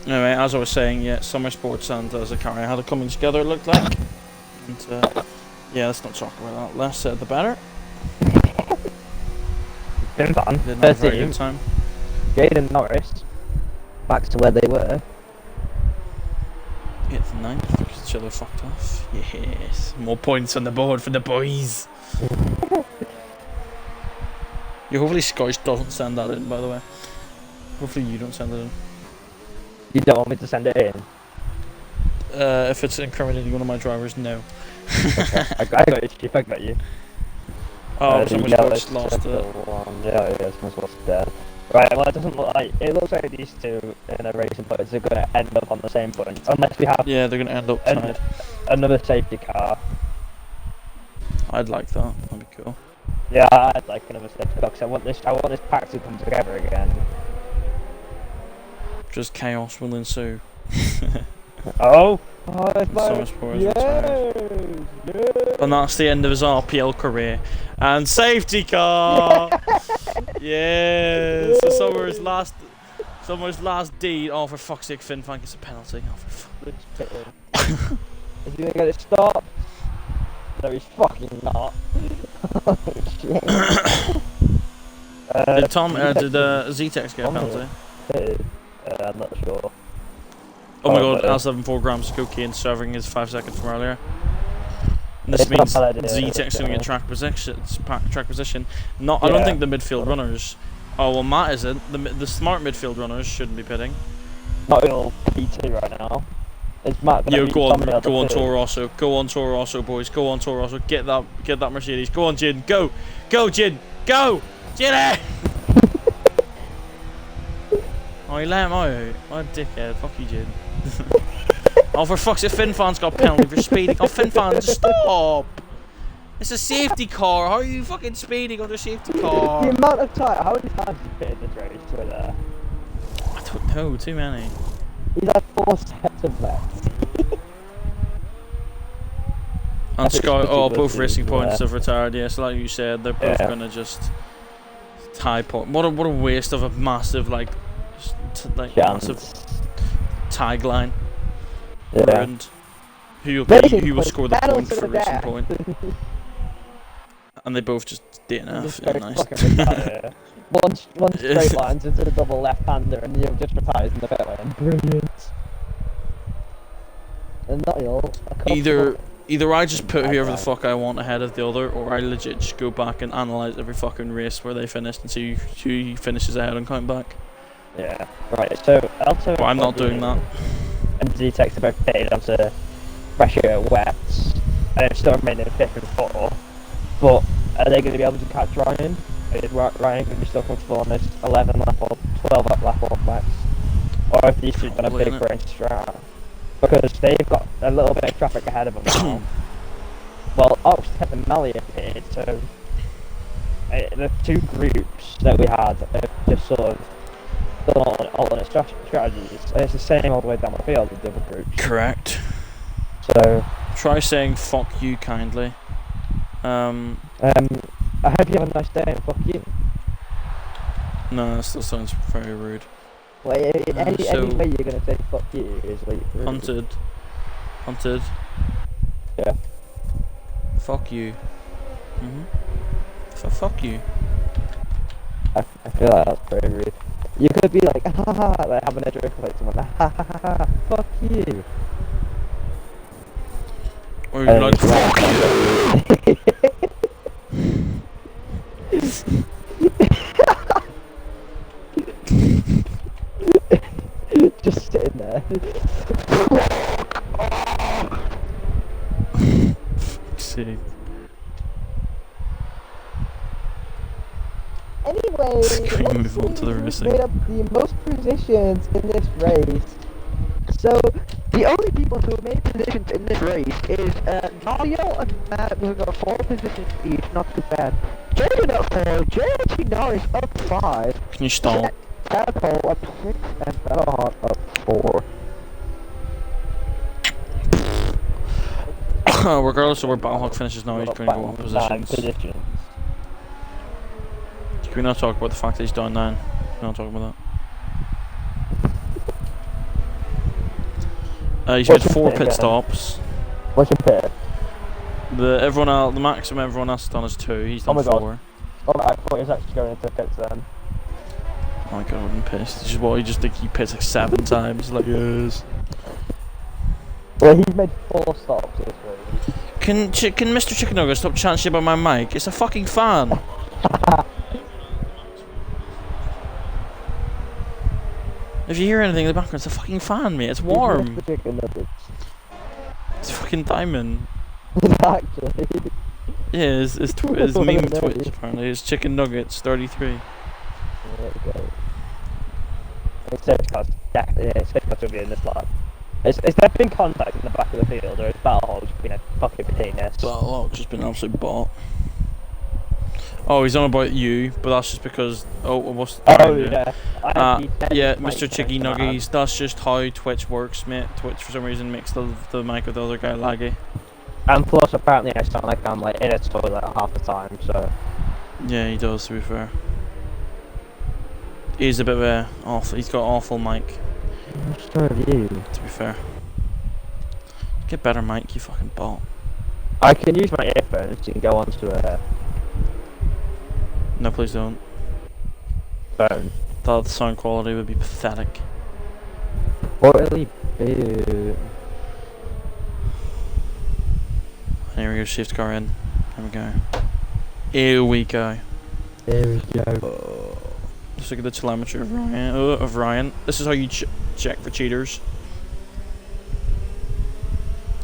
Anyway, as I was saying, yeah, Summer Sports and Zakaria had it coming together, it looked like. And, yeah, let's not talk about that. Less said the better. Been fun. Didn't have a very good 13. time. Jade and Norris, back to where they were. 8th and 9th, because each other fucked off. Yes, more points on the board for the boys. Yeah, hopefully Scotch doesn't send that in, by the way. Hopefully you don't send it in. You don't want me to send it in? If it's incriminating one of my drivers, no. Okay. I got you, Chief, I got you. Oh, Summer Sports lost it. Yeah, Summer Sports dead. Right, well it doesn't look like, it looks like these two in a racing points are going to end up on the same point, unless we have Yeah, they're going to end up tied. another safety car. I'd like that, that'd be cool. Yeah, I'd like another safety car, because I want this pack to come together again. Just chaos will ensue. Oh! Summer Sports retired. And that's the end of his RPL career. And safety car! Yes! So Summer's last deed. Oh, for fuck's sake, Finn Fank, it's a penalty. Oh, for fuck. Is he going to get it stopped? No, he's fucking not. Oh, shit. Did Zetex get a penalty? I'm not sure. Oh my god, L74 grams of cocaine serving his 5 seconds from earlier. And this It's not means a bad idea, Zetex is going to get track position. Not, I Yeah. don't think the midfield runners. Oh well, Matt isn't. The smart midfield runners shouldn't be pitting. Not all P2 right now. It's Matt gonna Yo, beat go on, somebody else go on, too. Toro Rosso, go on, Toro Rosso, boys, go on, Toro Rosso, get that Mercedes, go on, Jin, go, Jin, go, Jin! Oh, he let him out. What a dickhead. Fuck you, Jin. Oh, for fuck's sake, FinFan's got penalty for speeding. Oh, FinFan, stop! It's a safety car. How are you fucking speeding on a safety car? The amount of time, how many times has he been in this race with there? I don't know, too many. He's had 4 sets of laps. And Sky, oh, both ridiculous, racing points yeah. have retired. Yes, like you said, they're both gonna just tie point. What a waste of a massive massive tagline. Yeah. Ruined. Who will score the point for racing point? And they both just DNF. Yeah, nice. One straight lines into the double left-hander and the other just retires in the pit lane. Brilliant. And not all. Either I just put whoever the fuck I want ahead of the other, or I legit just go back and analyse every fucking race where they finished and see who finishes ahead and count back. Yeah. Right. So Alto. But I'm not doing that. And Zetex are both pitted onto pressure wets, and they're still remaining in 5th and 4th. But are they going to be able to catch Ryan? Is Ryan going to be still comfortable on this 11 lap or 12 lap or max? Or have these two done a big brain strat? Because they've got a little bit of traffic ahead of them now. Well, Oxted and Mally appeared, so the two groups that we had have just sort of done alternate strategies. And it's the same all the way down the field with the other groups. Correct. So try saying "fuck you" kindly. I hope you have a nice day and fuck you. No, that still sounds very rude. Well, any way you're gonna say fuck you is like rude. Hunted. Yeah. Fuck you. Fuck you. I feel like that's very rude. You could be like, ha ha ha, like having a joke with someone, ha ha ha ha, fuck you. Or you're like, fuck you. Just sitting there. See. Anyway, Can we let's move on to the see who racing? made up the most positions in this race. So, the only people who have made positions in this race is Mario and Matt, who got 4 positions each, not too bad. Jaden up 4, JT Norris up 5. Can you stall? Tadpole up 6, and Bellahawk up 4. Regardless of where Battlehawk finishes now, he's going to go in positions. Can we not talk about the fact that he's down 9? We're not talking about that. He's made 4 pit stops. What's your pit? The maximum everyone else has done is 2. He's done 4. Oh, I thought he was actually going into pits then. Oh my god, I'm pissed. This is why you just think he pits like 7 times. Like, yes. Well, he's made 4 stops this week. Can Mr. Chicken Nugget stop chatting shit about my mic? It's a fucking fan. If you hear anything in the background, it's a fucking fan, mate. It's warm. It's fucking diamond. Actually. Yeah, his meme Twitch apparently. His Chicken Nuggets 33. There we go. It's safe to be in this lap. Is there been contact in the back of the field, or is Battlehawk's been a fucking penis? Battlehawk's just been an absolute bot. Oh, he's on about you, but that's just because. Yeah. Yeah, Mr. Chicky Nuggies. That's just how Twitch works, mate. Twitch for some reason makes the mic with the other guy laggy. And plus, apparently, I sound like I'm like in a toilet half the time. So. Yeah, he does. To be fair, he's a bit of a awful. He's got awful mic. So have you. To be fair, get better mic, you fucking bot. I can use my earphones to go onto a No, please don't. phone. Thought the sound quality would be pathetic. Really big. Here we go, shift car in. Here we go. Here we go. There we go. Let's look at the telemetry of Ryan. This is how you check for cheaters.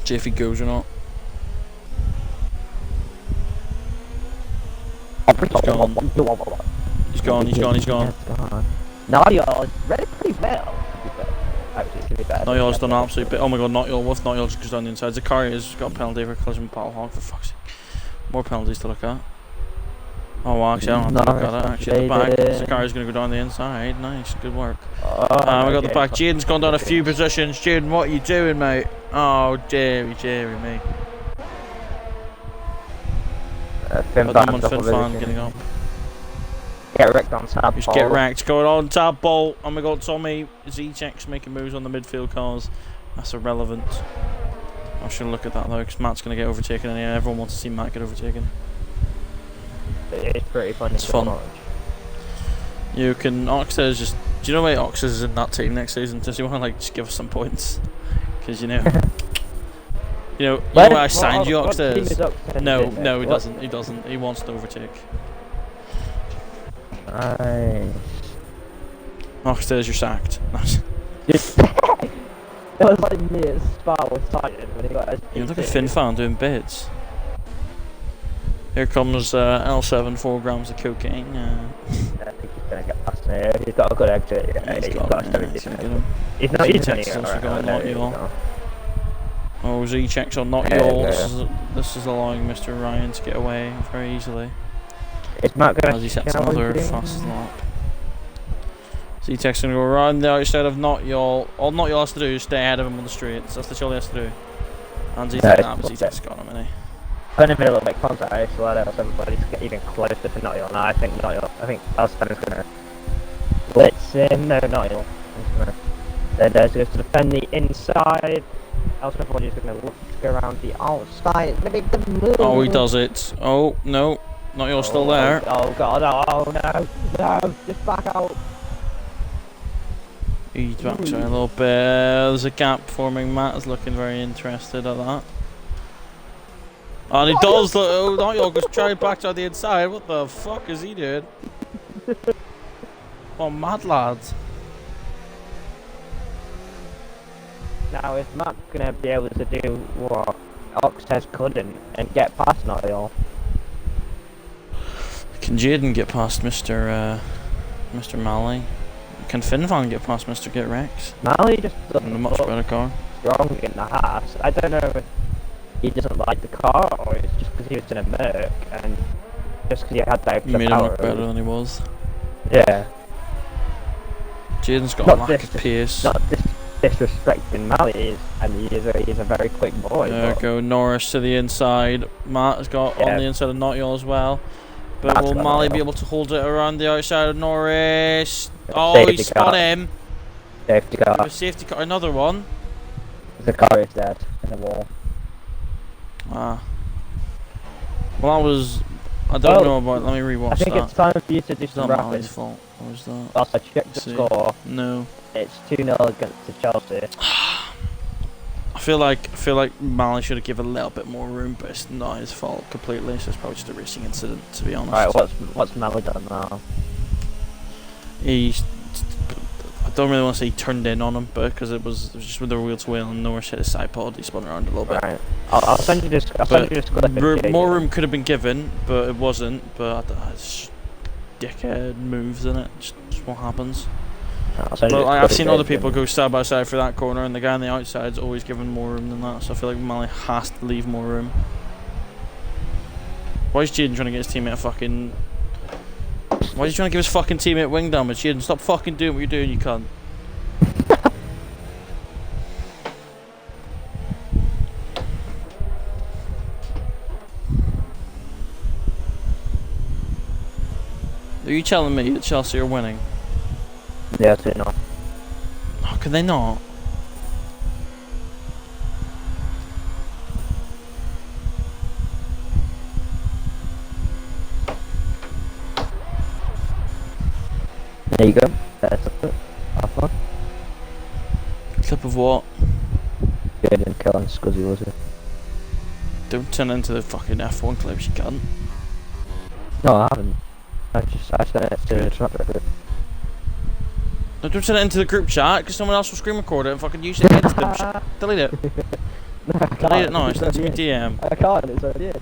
See if he goes or not. He's gone. He's gone. Nadia read it pretty well. Actually, to be fair. Noyol's done an absolute bit. Oh my god, Noyol. What if Noyol just goes down the inside? Zakaria's got a penalty for collision with Paddlehawk, for fuck's sake. More penalties to look at. Oh, well, actually, I don't have to look at it. Actually, at the back, Zakaria's going to go down the inside. Nice, good work. We got the back. Jaden's gone down a few positions. Jaden, what are you doing, mate? Oh, Jerry me. Finn Fan getting up. Get wrecked on tab. Just get wrecked. Going on tab ball. Oh my god, Tommy. Z-Check's making moves on the midfield cars. That's irrelevant. I should look at that though, because Matt's going to get overtaken and everyone wants to see Matt get overtaken. It's pretty funny. It's fun. You can... Oxter's just... Do you know why Oxter's is in that team next season? Does he want to like just give us some points? Because you know... you know why I signed you, Oxter's? No, he doesn't. He doesn't. He wants to overtake. Oxter's, you're sacked. It was like me at Spa with Titan when he got his You look at Finn Fan doing bits. Here comes L7, 4 grams of cocaine. I think he's gonna get past me. He's got a good exit. He's got He's not using Oh, Z-Checks on not yours. This is allowing Mr. Ryan to get away very easily. It's Matt gonna as he sets another fast lap. Z-Tech's gonna go around the outside of Not Y'all. All Not Y'all has to do is stay ahead of him on the straights. That's all he has to do. And Z-Tech's got him, isn't he? I'm in a little bit contact, so I don't everybody to get even closer to Noyol. No, I think Alston is gonna blitz him. No, Noyol. Then there's to defend the inside. Alston is gonna look around the outside. Make the move. Oh, he does it. Oh no, Noyol's still there. Oh god, oh no, just back out. He's back a little bit. There's a gap forming. Matt is looking very interested at that. And he does look. Oh, Noyol goes trying back on the inside. What the fuck is he doing? Oh, mad lads. Now is Matt gonna be able to do what Oxtez couldn't and get past Noyol? Can Jaden get past Mr. Malley? Can Finvan get past Mr. Get Rex? Malley just doesn't in a much better car. Strong in the house. I don't know if he doesn't like the car or it's just because he was in a Merc and just because he had that extra Made him power. look better than he was. Yeah. Jaden's got a lack of pace. Not disrespecting Malley, and he is a very quick boy. There we go, Norris to the inside. Matt has got on the inside of Nottiall as well. But will Malley be able to hold it around the outside of Norris? Oh, he spun him. Safety car. Safety car, another one. The car is dead in the wall. Ah. Well, that was... I don't know about... Let me rewatch that. I think it's time for you to do some Not rapid. Malley's fault. What was that? Whilst I check the score. No. It's 2-0 against the Chelsea. I feel like Malley should have given a little bit more room, but it's not his fault completely. So it's probably just a racing incident, to be honest. Right, what's Malley done now? I don't really want to say he turned in on him, but because it was just with the wheel to wheel and Norris hit his side pod, he spun around a little bit. Right. I'll send you this. More room could have been given, but it wasn't. But it's dickhead moves in it. Just what happens. But I've seen other people go side by side for that corner, and the guy on the outside's always given more room than that. So I feel like Malley has to leave more room. Why is Jaden trying to get his teammate a fucking... Why is he trying to give his fucking teammate wing damage? Jaden, stop fucking doing what you're doing, you cunt. Are you telling me that Chelsea are winning? Yeah, 2-0. How can they not? There you go. That's it. Have fun. Clip of what? Yeah, I didn't kill him Scuzzy, was it? Don't turn into the fucking F1 clips, you cunt. No, I haven't. I sent it to the truck record. No, don't turn it into the group chat, because someone else will screen record it and fucking use it against them. Delete it. No, I can't. Delete it now, it's It's into already in. DM. I can't, it's already in.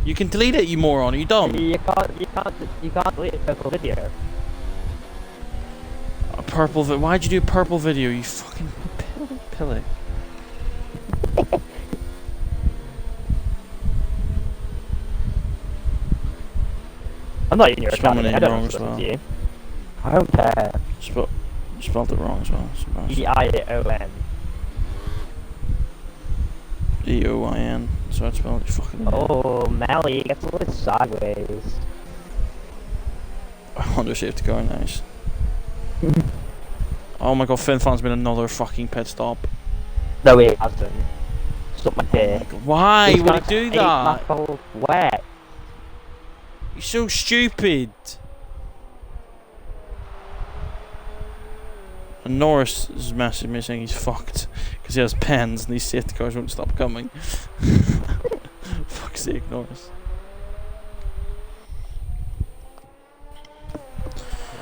You can delete it, you moron, are you dumb? You can't delete a purple video. A purple why'd you do a purple video, you fucking pillock? I'm not even your Spell my account. name I don't wrong know as what to well. you. I don't care. You spelled it wrong as well. E-I-O-N. E-O-I-N. So I'd spell it fucking. Oh, Mally gets a little sideways. Under safety car, nice. Oh my god, FinFan's been another fucking pit stop. No, he hasn't. Stop my Oh my dick. god, why would he do that? Wet. You're so stupid. And Norris is messaging me saying he's fucked because he has pens and these safety cars won't stop coming. Fuck's sake, Norris.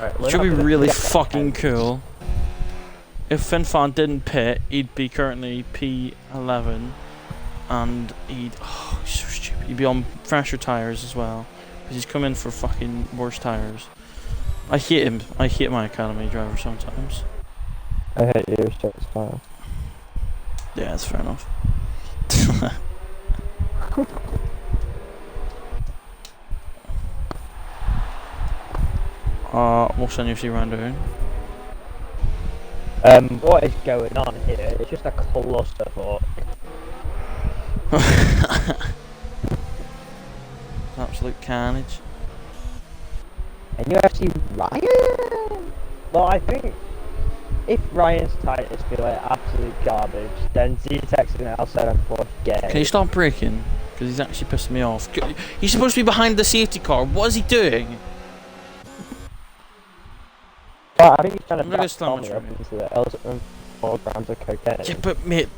Right, It should be really fucking cool. If FinFan didn't pit, he'd be currently P11 and he's so stupid. He'd be on fresher tyres as well. Because he's come in for fucking worse tyres. I hate him. I hate my academy driver sometimes. I hate you, so it's fine. Yeah, that's fair enough. What's on UFC round doing? What is going on here? It's just a clusterfuck. Absolute carnage. And UFC Ryan? Well, I think if Ryan's titles feel like absolute garbage, then Z-Tex is an L74 gay. Can you stop braking? Because he's actually pissing me off. He's supposed to be behind the safety car. What is he doing? Well, I think he's trying to I'm gonna back slam Tommy it up into the L74 grams of cocaine. Yeah, but mate,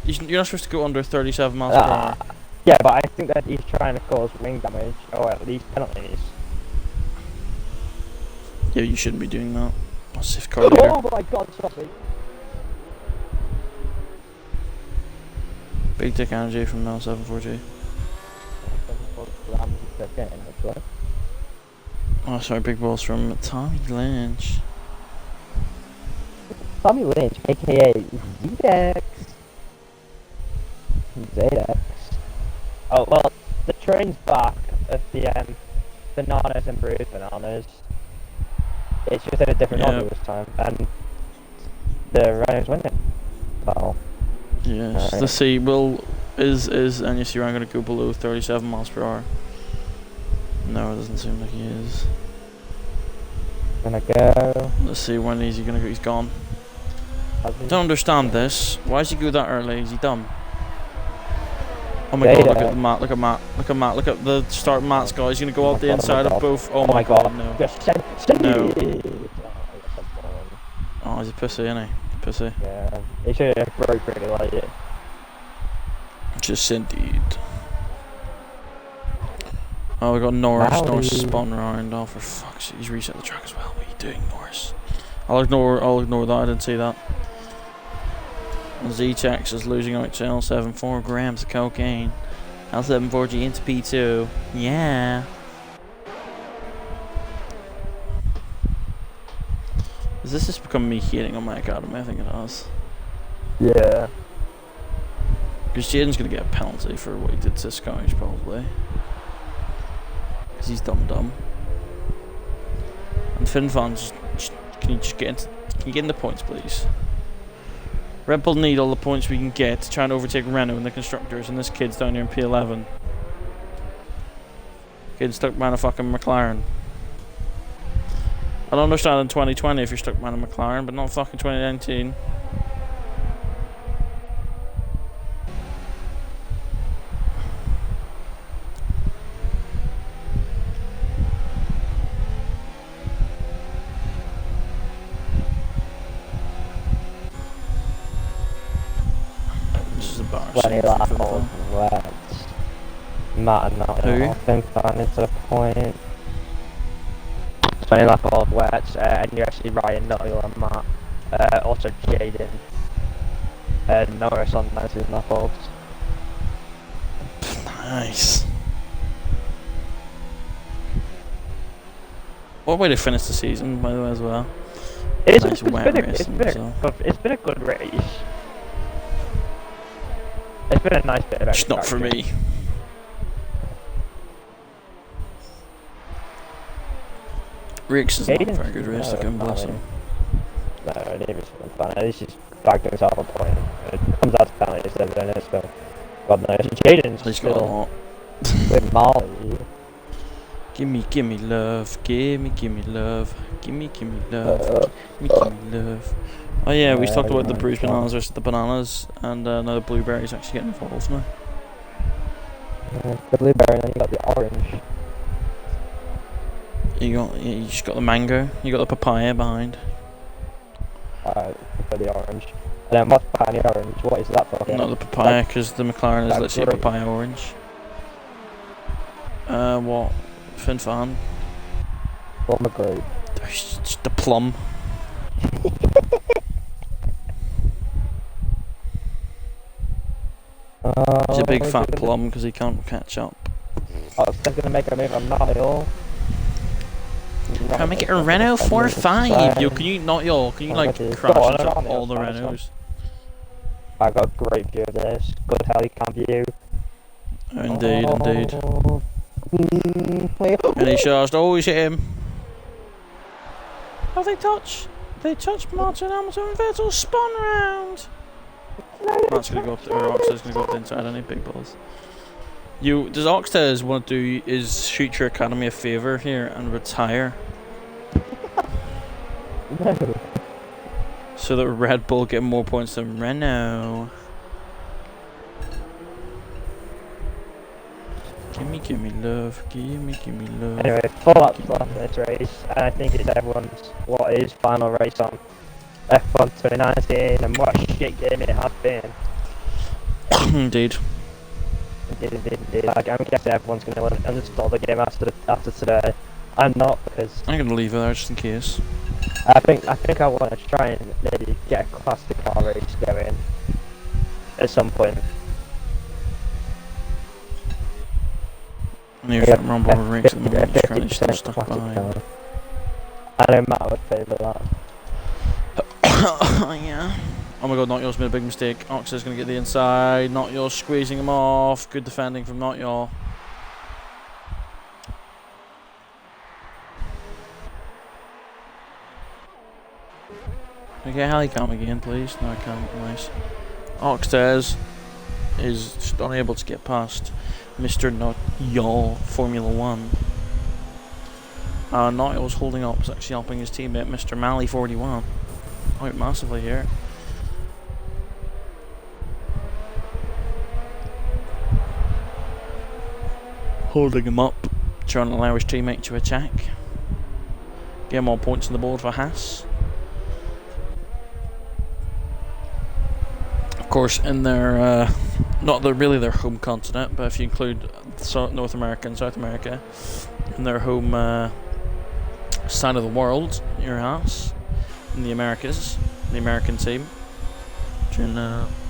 you're not supposed to go under 37 miles per hour. Yeah, but I think that he's trying to cause wing damage, or at least penalties. Yeah, you shouldn't be doing that. That's safe car leader. Oh my god, sorry. Big dick energy from L740. Oh, sorry, big balls from Tommy Lynch. Tommy Lynch, aka Zedex. Zedex. Oh, well, the train's back of the bananas and bruised bananas. It's just in a different order this time, and the Rhinos winning. Battle. Yes. Right. Let's see. Is and you see I'm gonna go below 37 miles per hour? No, it doesn't seem like he is. Gonna go. Let's see when is he gonna go. He's gone. I Hasn't- don't understand this. Why does he go that early? Is he dumb? Oh my god, look at the mat, look at Matt, look at Matt, look at the start Matt's guy. He's gonna go out the inside of both. Oh my god, no. Just No. no. Oh, he's a pussy, isn't he? Pussy. Yeah, he should have broke really like it. Just indeed. Oh, we got Norris. Maui. Norris spun around. Oh, for fuck's sake. He's reset the track as well. What are you doing, Norris? I'll ignore that. I didn't see that. Z-Tex is losing out to L7, 4 grams of cocaine. L740 into P2. Yeah. Is this just become me hating on my academy? I think it has. Yeah. Because Jaden's going to get a penalty for what he did to Scottish, probably. Because he's dumb. And FinFan, can you get in the points, please? Red Bull need all the points we can get to try and overtake Renault and the constructors, and this kid's down here in P11. Kid's stuck behind a fucking McLaren. I don't understand in 2020 if you're stuck behind a McLaren, but not fucking 2019. 20 embarrassing. lap for old Finn. wets. Matt and not Who? Finn Fan into the point. 20 lap old wets, and you actually Ryan, Noel and Matt. Also Jaden. And Norris on 19 lap olds. Nice. What way to finish the season, by the way, as well. It's Nice been wet a racing, so. good race. It's been a nice bit of Just not for extraction. me. Riggs is not a very good race, again, bless him. No, Davis has been fun. At least he's bagged himself a point. It comes out to penalties, doesn't it? So, God knows. Jaden's He's got a still lot. with Molly. Gimme love, gimme love, gimme love, gimme love. Oh yeah, we talked about the bruised bananas versus the bananas, and now the blueberries actually getting involved now. The blueberry, and then you got the orange. You just got the mango, you got the papaya behind. For the orange. And then what's behind the orange? What is that for? Not the papaya, because the McLaren is literally a great. papaya orange. What? Fin fan? Former group. There's just the plum. He's a big fat plum because he can't catch up. Oh, so they're gonna make a move on Niall. Can I make it a Renault 4.5? Yo, can you not Can you like crash into all the Renaults? I got a great view of this. Good helicam view. Indeed. And he charged. Oh, he's hit him. Oh, they touched Martin Hamilton and Vettel spun round. Matt's gonna go up, or Oxter's gonna go up the inside, any big balls. Does Oxter want to do is shoot your academy a favour here and retire? No. So that Red Bull get more points than Renault. Gimme love, gimme love. Anyway, 4 laps left in this race, and I think it's everyone's final race on F1 2019, and what a shit game it has been. Indeed. Indeed. Like, I'm guessing everyone's going to uninstall the game after today. I'm not, because I'm gonna leave it there just in case. I think I want to try and maybe get a classic car race going at some point. New front rumble race at the moment, just currently still stuck behind. I know Matt would favour that. Yeah. Oh my god, Not Yours made a big mistake. Oxter's gonna get the inside. Not Yours squeezing him off. Good defending from Not Yours. Okay, Halicam again, please. No, I can't. Nice. Oxters is just unable to get past Mr. Not Y'all Formula 1. Not Y'all's holding up, is actually helping his teammate, Mr. Mally 41. Out massively here. Holding him up, trying to allow his teammate to attack. Get more points on the board for Haas. Of course, in their not really their home continent, but if you include North America and South America, in their home side of the world, your Haas in the Americas, the American team, doing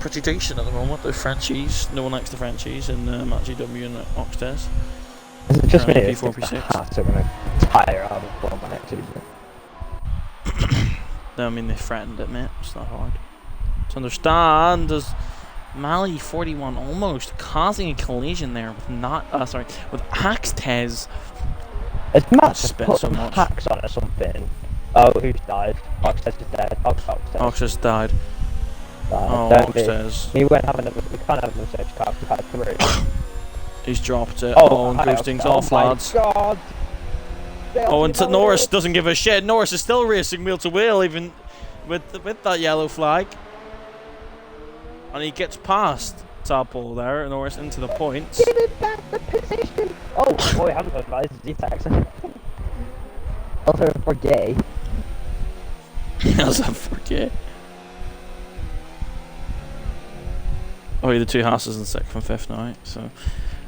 pretty decent at the moment. The Frenchies, no one likes the Frenchies in GW and Oxters. Is it just me? P4, P6. Hats are going to tire out of one next season. No, I mean they threatened it, mate. It's not hard to understand. There's Mally 41 almost causing a collision there with with Axtez. It's Matt Spent just put so some much. hacks on or something. Oh, who's died? Oxtez is dead. Oxtez died. Oh, Don't be. Oxtez. We can't have another search car. We've had 3. He's dropped it. Oh, And ghosting's off, lads. God. Oh, and Norris doesn't give a shit. Norris is still racing wheel to wheel, even with that yellow flag. And he gets past Tarpol there, Norris into the points. Give it back the position. Oh, boy, I haven't advised Z-Tax. Also for gay. As I forget. Oh, the two Haas's in 6th and 5th now. Right? So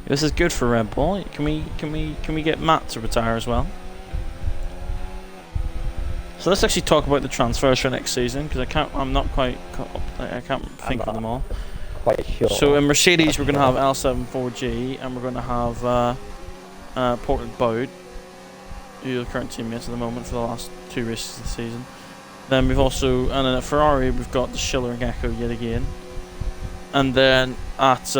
this is good for Red Bull. Can we get Matt to retire as well? So let's actually talk about the transfers for next season because I'm not quite caught up. I can't think of them all. Quite sure. So in Mercedes, we're going to have L74G and we're going to have Portland Bode, who are the current teammates at the moment for the last 2 races of the season. Then we've also, and then at Ferrari, we've got the Schiller and Gecko yet again. And then at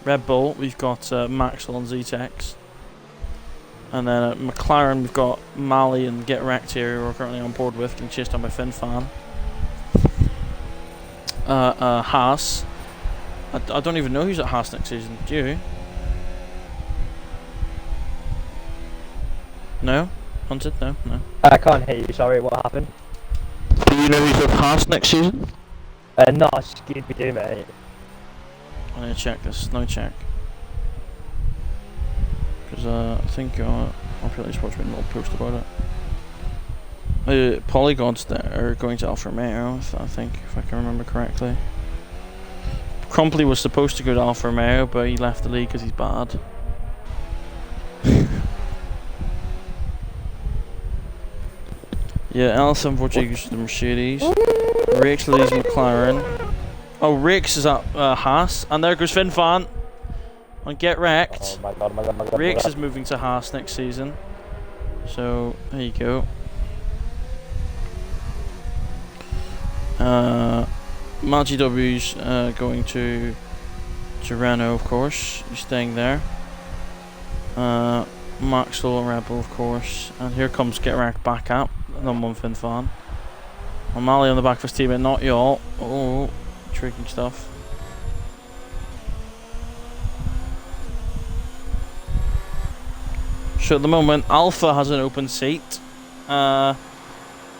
Red Bull, we've got Maxwell and Zetex. And then at McLaren, we've got Mali and Get Wrecked here, who we're currently on board with, getting chased on by Fin Fan. Haas. I don't even know who's at Haas next season. Do you? No? Hunted? No? No. I can't hear you, sorry, what happened? Do you know who's at Haas next season? No, excuse me, do mate. I need to check this. No check. Because I think RPL Sports made a little post about it. Polygons that are going to Alfa Romeo, I think, if I can remember correctly. Crumpley was supposed to go to Alfa Romeo, but he left the league because he's bad. Yeah, L74G goes to the Mercedes. Rakes leaves McLaren. Oh, Rakes is at Haas, and there goes Fin Fan. And Get Wrecked. Oh my god, my god, my god. Rakes is moving to Haas next season. So, there you go. Matt GW's going to Renault, of course. He's staying there. Maxwell and Rebel, of course. And here comes Get Wrecked back up. Number 1 Fin Fan. O'Malley on the back of his teammate, not y'all. Oh, tricky stuff. So at the moment, Alpha has an open seat. Haas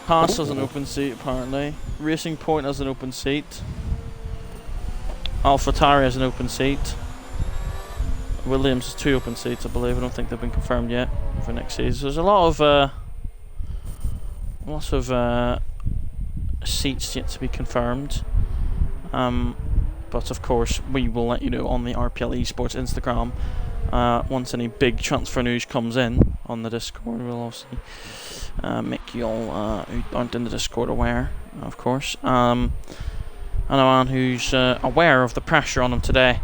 has an open seat apparently. Racing Point has an open seat. AlphaTauri has an open seat. Williams has 2 open seats, I believe. I don't think they've been confirmed yet for next season. So there's a lot of lots of seats yet to be confirmed. But of course, we will let you know on the RPL Esports Instagram once any big transfer news comes in on the Discord. We'll obviously make you all who aren't in the Discord aware, of course. And a man who's aware of the pressure on him today,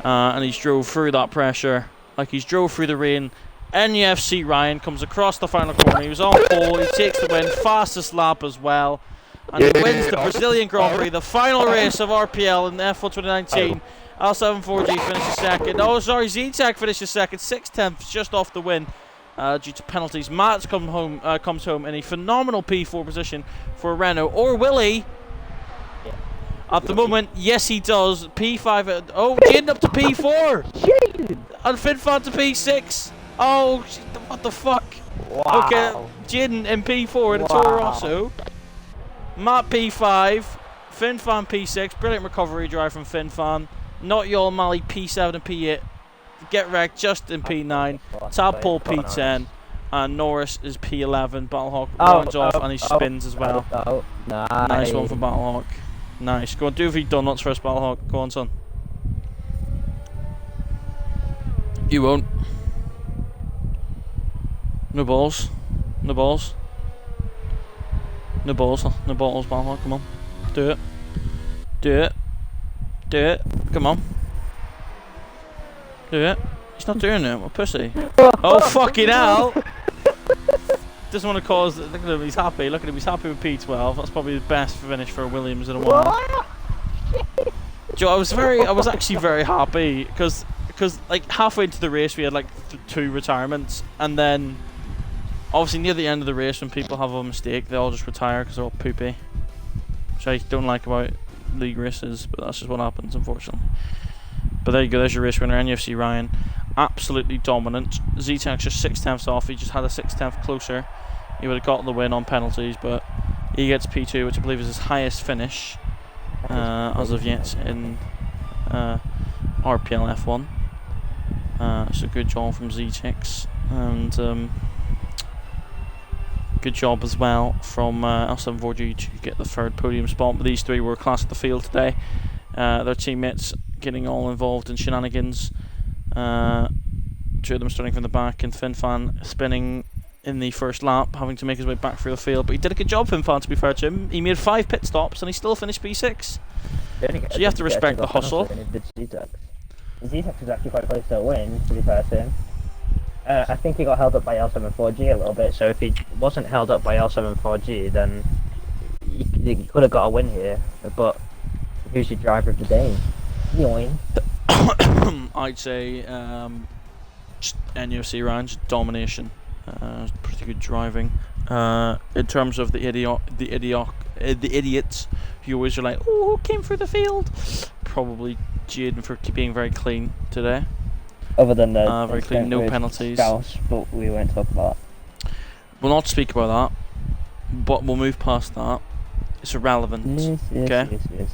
and he's drove through that pressure like he's drove through the rain. NUFC Ryan comes across the final corner. He was on pole. He takes the win, fastest lap as well, and he wins the Brazilian Grand Prix, the final race of RPL in F1 2019. L74G finishes second. Oh, sorry, Z-Tech finishes second. 6/10 just off the win due to penalties. Matt comes home in a phenomenal P4 position for Renault. Or will he? At the moment, yes, he does. P5. Oh, Jaden up to P4. And Fin Fan to P6. Oh, what the fuck? Wow. Okay, Jaden in P4 in a Toro Rosso. Matt P5. Fin Fan P6. Brilliant recovery drive from Fin Fan. Not your Mali P7 and P8. Get Wrecked just in P9. Tadpole P10. And Norris is P11. Battlehawk runs off and he spins as well. Nice one for Battlehawk. Nice. Go on, do V donuts first, Battlehawk. Go on, son. You won't. No balls. No balls. No balls. No balls, Battlehawk. Come on. Do it. Do it. Do it. Come on. Do it. He's not doing it. What a pussy. Oh, fucking hell. Doesn't want to cause. Look at him. He's happy. Look at him. He's happy with P12. That's probably the best finish for Williams in a while. Joe, I was actually very happy because like halfway into the race we had like 2 retirements, and then obviously near the end of the race when people have a mistake they all just retire because they're all poopy, which I don't like about league races, but that's just what happens, unfortunately. But there you go. There's your race winner, NFC Ryan. Absolutely dominant. Z-Tank's just 6/10 off. He just had a 6/10 closer. He would have got the win on penalties, but he gets P2, which I believe is his highest finish as of yet in RPL F1. So good job from Z-Chicks, and good job as well from L74G to get the 3rd podium spot. But these 3 were class of the field today Their teammates getting all involved in shenanigans. Two of them starting from the back, and Finfan spinning in the first lap, having to make his way back through the field. But he did a good job, Finfan, to be fair to him. He made 5 pit stops and he still finished P6. So you have to respect the hustle. His Z-Tex was actually quite close to a win, to be fair to him. I think he got held up by L74G a little bit, so if he wasn't held up by L74G, then he could have got a win here. But who's your driver of the day? Yoing. I'd say just NUFC Ranch domination. Pretty good driving. In terms of the idiots who always are like, oh, who came through the field? Probably Jaden for being very clean today. Other than the very clean, no penalties. Scouse, but we won't talk about. We'll not speak about that, but we'll move past that. It's irrelevant. Okay? Yes.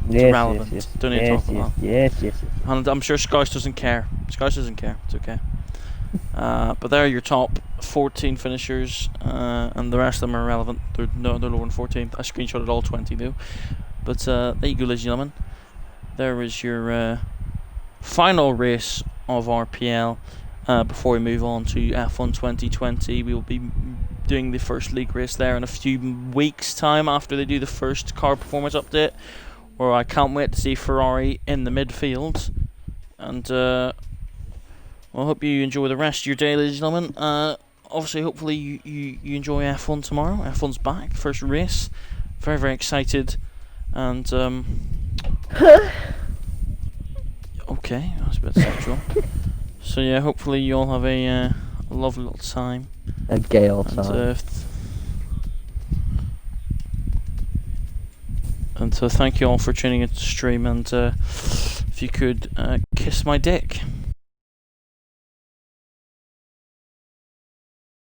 It's irrelevant. Don't need to talk about that. Yes. And I'm sure Scouse doesn't care. Scouse doesn't care. It's okay. But there are your top 14 finishers, and the rest of them are irrelevant. They're lower than 14th. I screenshotted all 20 though. But there you go, ladies and gentlemen. There is your final race of RPL. Before we move on to F1 2020, we will be doing the first league race there in a few weeks' time after they do the first car performance update, where I can't wait to see Ferrari in the midfield. And I hope you enjoy the rest of your day, ladies and gentlemen. Obviously, hopefully you enjoy F1 tomorrow. F1's back, first race. Very, very excited. And okay, that's a bit sexual. So yeah, hopefully you all have a lovely little time. A gay old time. And thank you all for tuning into the stream. And if you could kiss my dick.